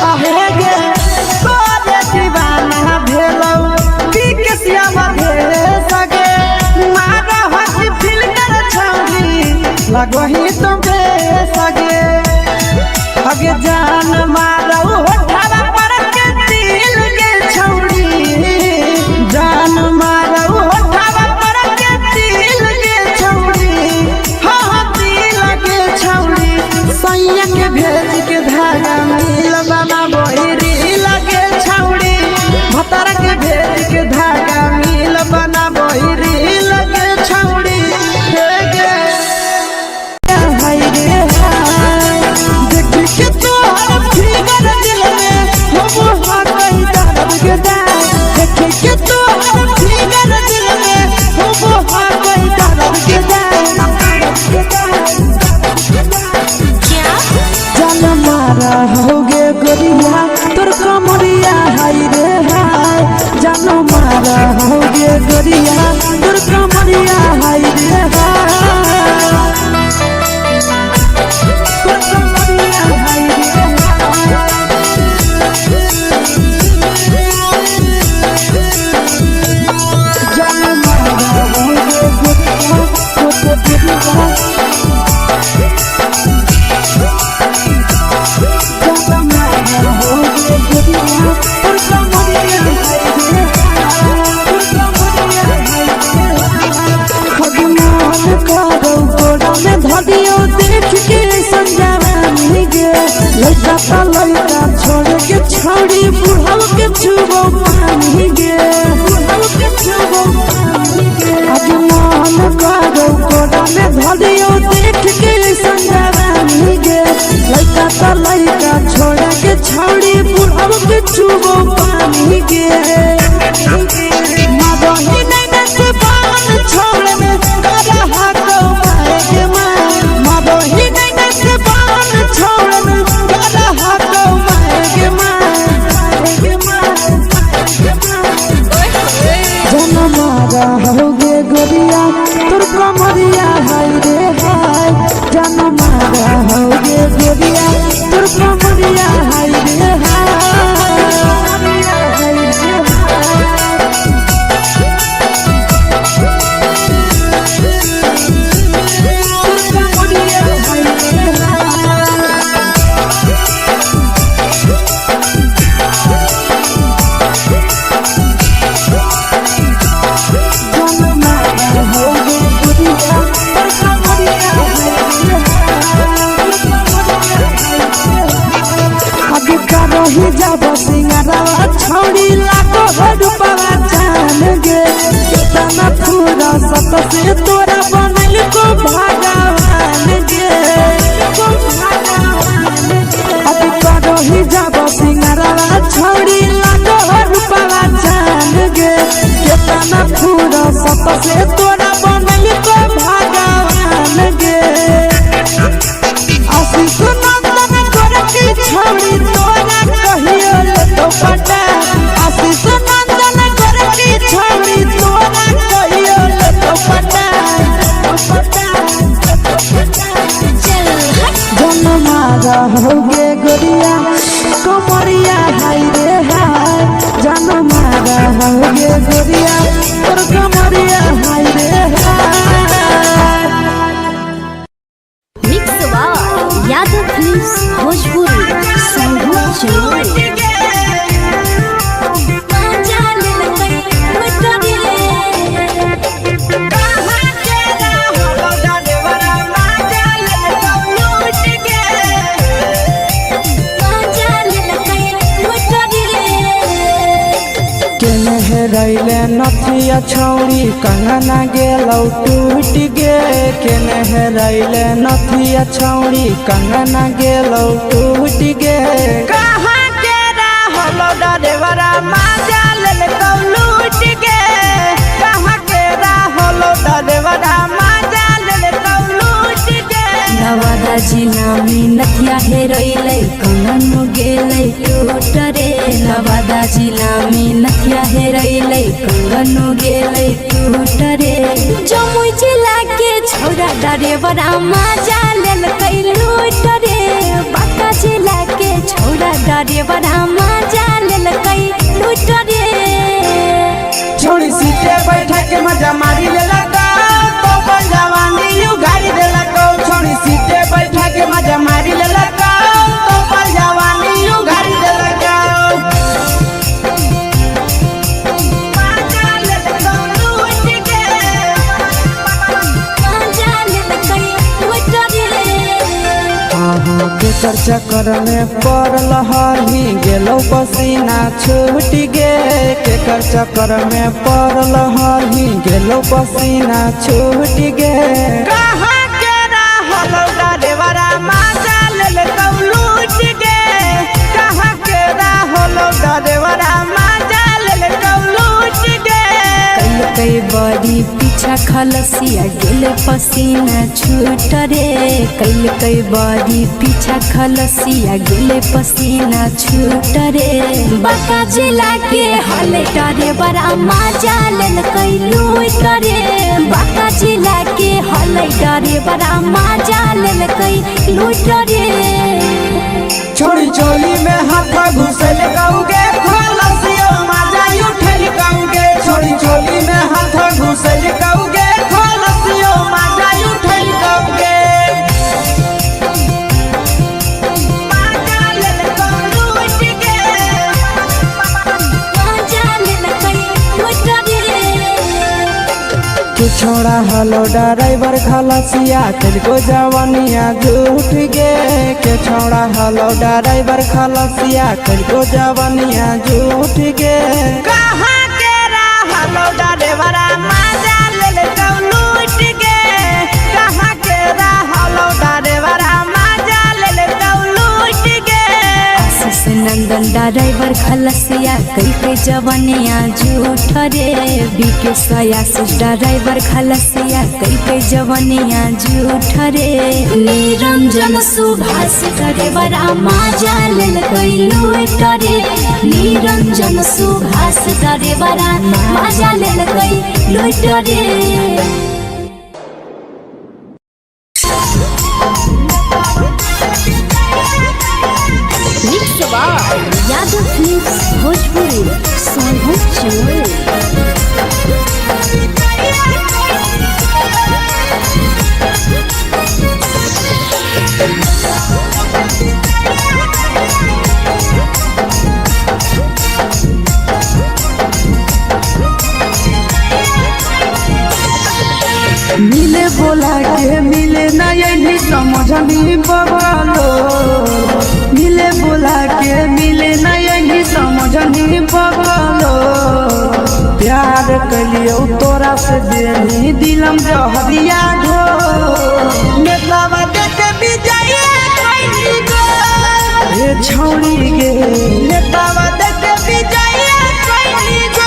आहे गे तोरे दीवाना भेलौ बिकसिया बधे सगे मारा हसी फिल्टर छौरी लगही तुम्हे सगे अगे जान मारौ होठवा पर के दिल के छौरी जान मारौ होठवा पर के दिल के छौरी हा दिल के छौरी सैया के भेज के धागा मिल बाबा बोहरी लगे छौरी भतर के भेज के धागा मिल बना बोहरी लगे छौरी हे गे हाय रे हाय देख के तोहर फिगर दिल में हम हाथ दर्द के दाग देख के तोहर फिगर दिल में हम हाथ दर्द के जान मारा होगे गोरिया तोर कमरिया हाय रे हाय जान मारा होगे गोरिया तोर कमरिया हाय रे हाय तोर कमरिया हाय रे जान मारा होगे गोरिया तोर कमरिया से तोरा बनल को भगवान गे अभी करो ही जब सिंगारा छोड़ी लगो रूपवा जान गे केतना फूल सत से तोरा बनल को भगवान गे आशीष नंदन करे की छोड़ी तोरा कहियो ले तो पटा आशीष नंदन करे की छोड़ी तोरा कहियो ले तो पटा जन्मा रहोगे गोरिया कमरिया हाय रे हाय जन्मा रहोगे गोरिया और कमरिया हाय रे हाय। Mix by Yadav films Bhojpuri संगीत चैनल। रैले नथिया छौरी कंगना गेलौ टूट गे केने हेरैले नथिया छौरी कंगना गेलौ टूट गे कहाँ के रहलो डरेवरा माजा लेलकौ लूट गे कहाँ के रहलो डरेवरा माजा लेलकौ लूट गे नवादा जिला में नथिया हेरैले कंगन गेलै टूट रे नवादा जिला में नथिया हेरैले कंगन गेलै टूट रे जमुई जिला के छौरा डरेवरा माजा लेलकै लूट रे बांका जिला के छौरा डरेवरा माजा लेलकै लूट रे छोड़ी सीटे बैठा के मजा मारी लेलकौ तो अपन जवानी यू गाड़ी देलकौ छोड़ी सीटे बैठा के मजा मारी लेलकौ तो अपन जवानी यू गाड़ी देलकौ केकर चक्कर में पड़ल हही गेलौ पसीना छूट गे केकर चक्कर में पड़ल हही गेलौ पसीना छूट गे कहाँ के रहलो डरेवरा माजा लेलकौ लूट गे कहाँ के रहलो डरेवरा माजा लेलकौ लूट गे कई बड़ी पीछा खलसिया गेल पसीना छूट रे कई बड़ी पीछा खलसिया गेल पसीना छूट रे बांका जिला के हले डरे बड़ा माजा लेलकै लूट रे बांका जिला के हले डरे बड़ा माजा लेलकै लूट रे छोड़ी चोली में हाथ घुसल गौगे खलसियो माजा उठल गौगे छोड़ी चोली में हाथ घुसल गौगे खलसियो माजा उठल गौगे माजा लेलकौ लूट गे माजा लेलकै लूट रे तू छोड़ा हलो ड्राइवर खलसिया तेरे जवानिया झूठ गे के छोड़ा हलो ड्राइवर खलसिया तेरे जवानिया झूठ गे कहाँ के रहलो डरेवरा माजा लेलकौ लूट गे कहाँ के रहलो डरेवरा माजा लेलकौ लूट गे आशीष नंदन ड्राइवर खलसिया कई जवानिया झूठ रे बीके आशीष ड्राइवर खलसिया कई जवानिया झूठ रे निरंजन सुभाष ड्राइवरा माजा लेलकै लूट रे निरंजन सुभाष ड्राइवरा माजा लेलकै लूट रे mix by Yadav films Bhojpuri संगीत चैनल। मिले बोला के मिले ना यही समझनी बगलो मिले बोला के मिले ना यही समझनी बगलो प्यार कलियो तोरा से देनी दिलम जहरिया घो नेतावा देख विजय कैली गो हे छौड़ी गे नेतावा देख विजय कैली गो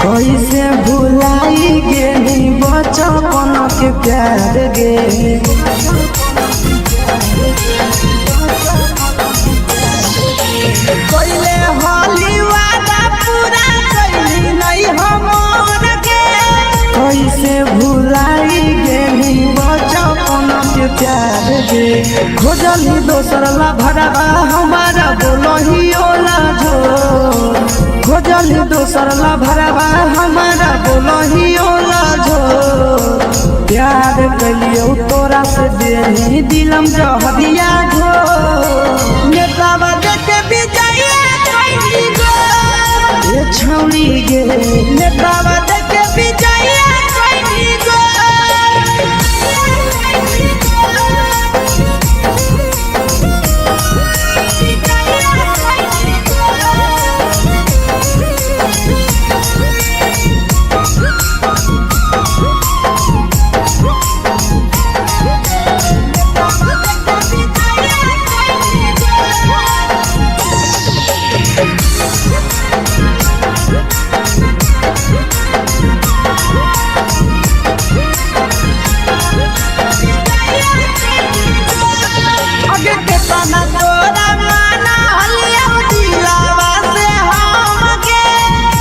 कैसे भुलाई गेली बचपन के प्यार गे कैले होली वादा पूरा कैली नहीं हमर गे कैसे भुलाई गेली बचपन के प्यार गे खोजली दोसर ला भरवा हमारा बोलही ओला झो खोजली दोसर ला भरवा हमारा बोलही ओला झो प्यार कलियो तोरा से देनी दिलम जहरिया घो नेतावा देख विजय कैली गो ये छौड़ी गे नेतावा देख विजय कैली गो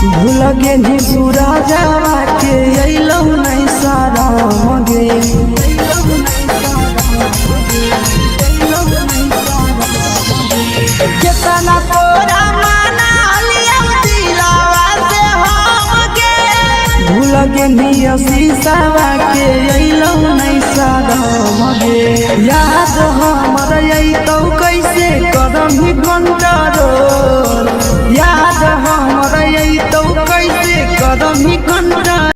भूल गे सूरजवा के अइलौ नहीं सारा गे केतना तोरा माना लिया दिलावा से हम गे भूल गे शीशावा के अइलौ नहीं सारा गे याद हमर अइतौ कैसे करम कंट्रोल याद हमर अइतौ कैसे करम कंट्रोल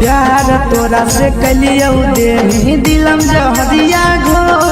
प्यार तोरा से कलियो देनी दिलम जह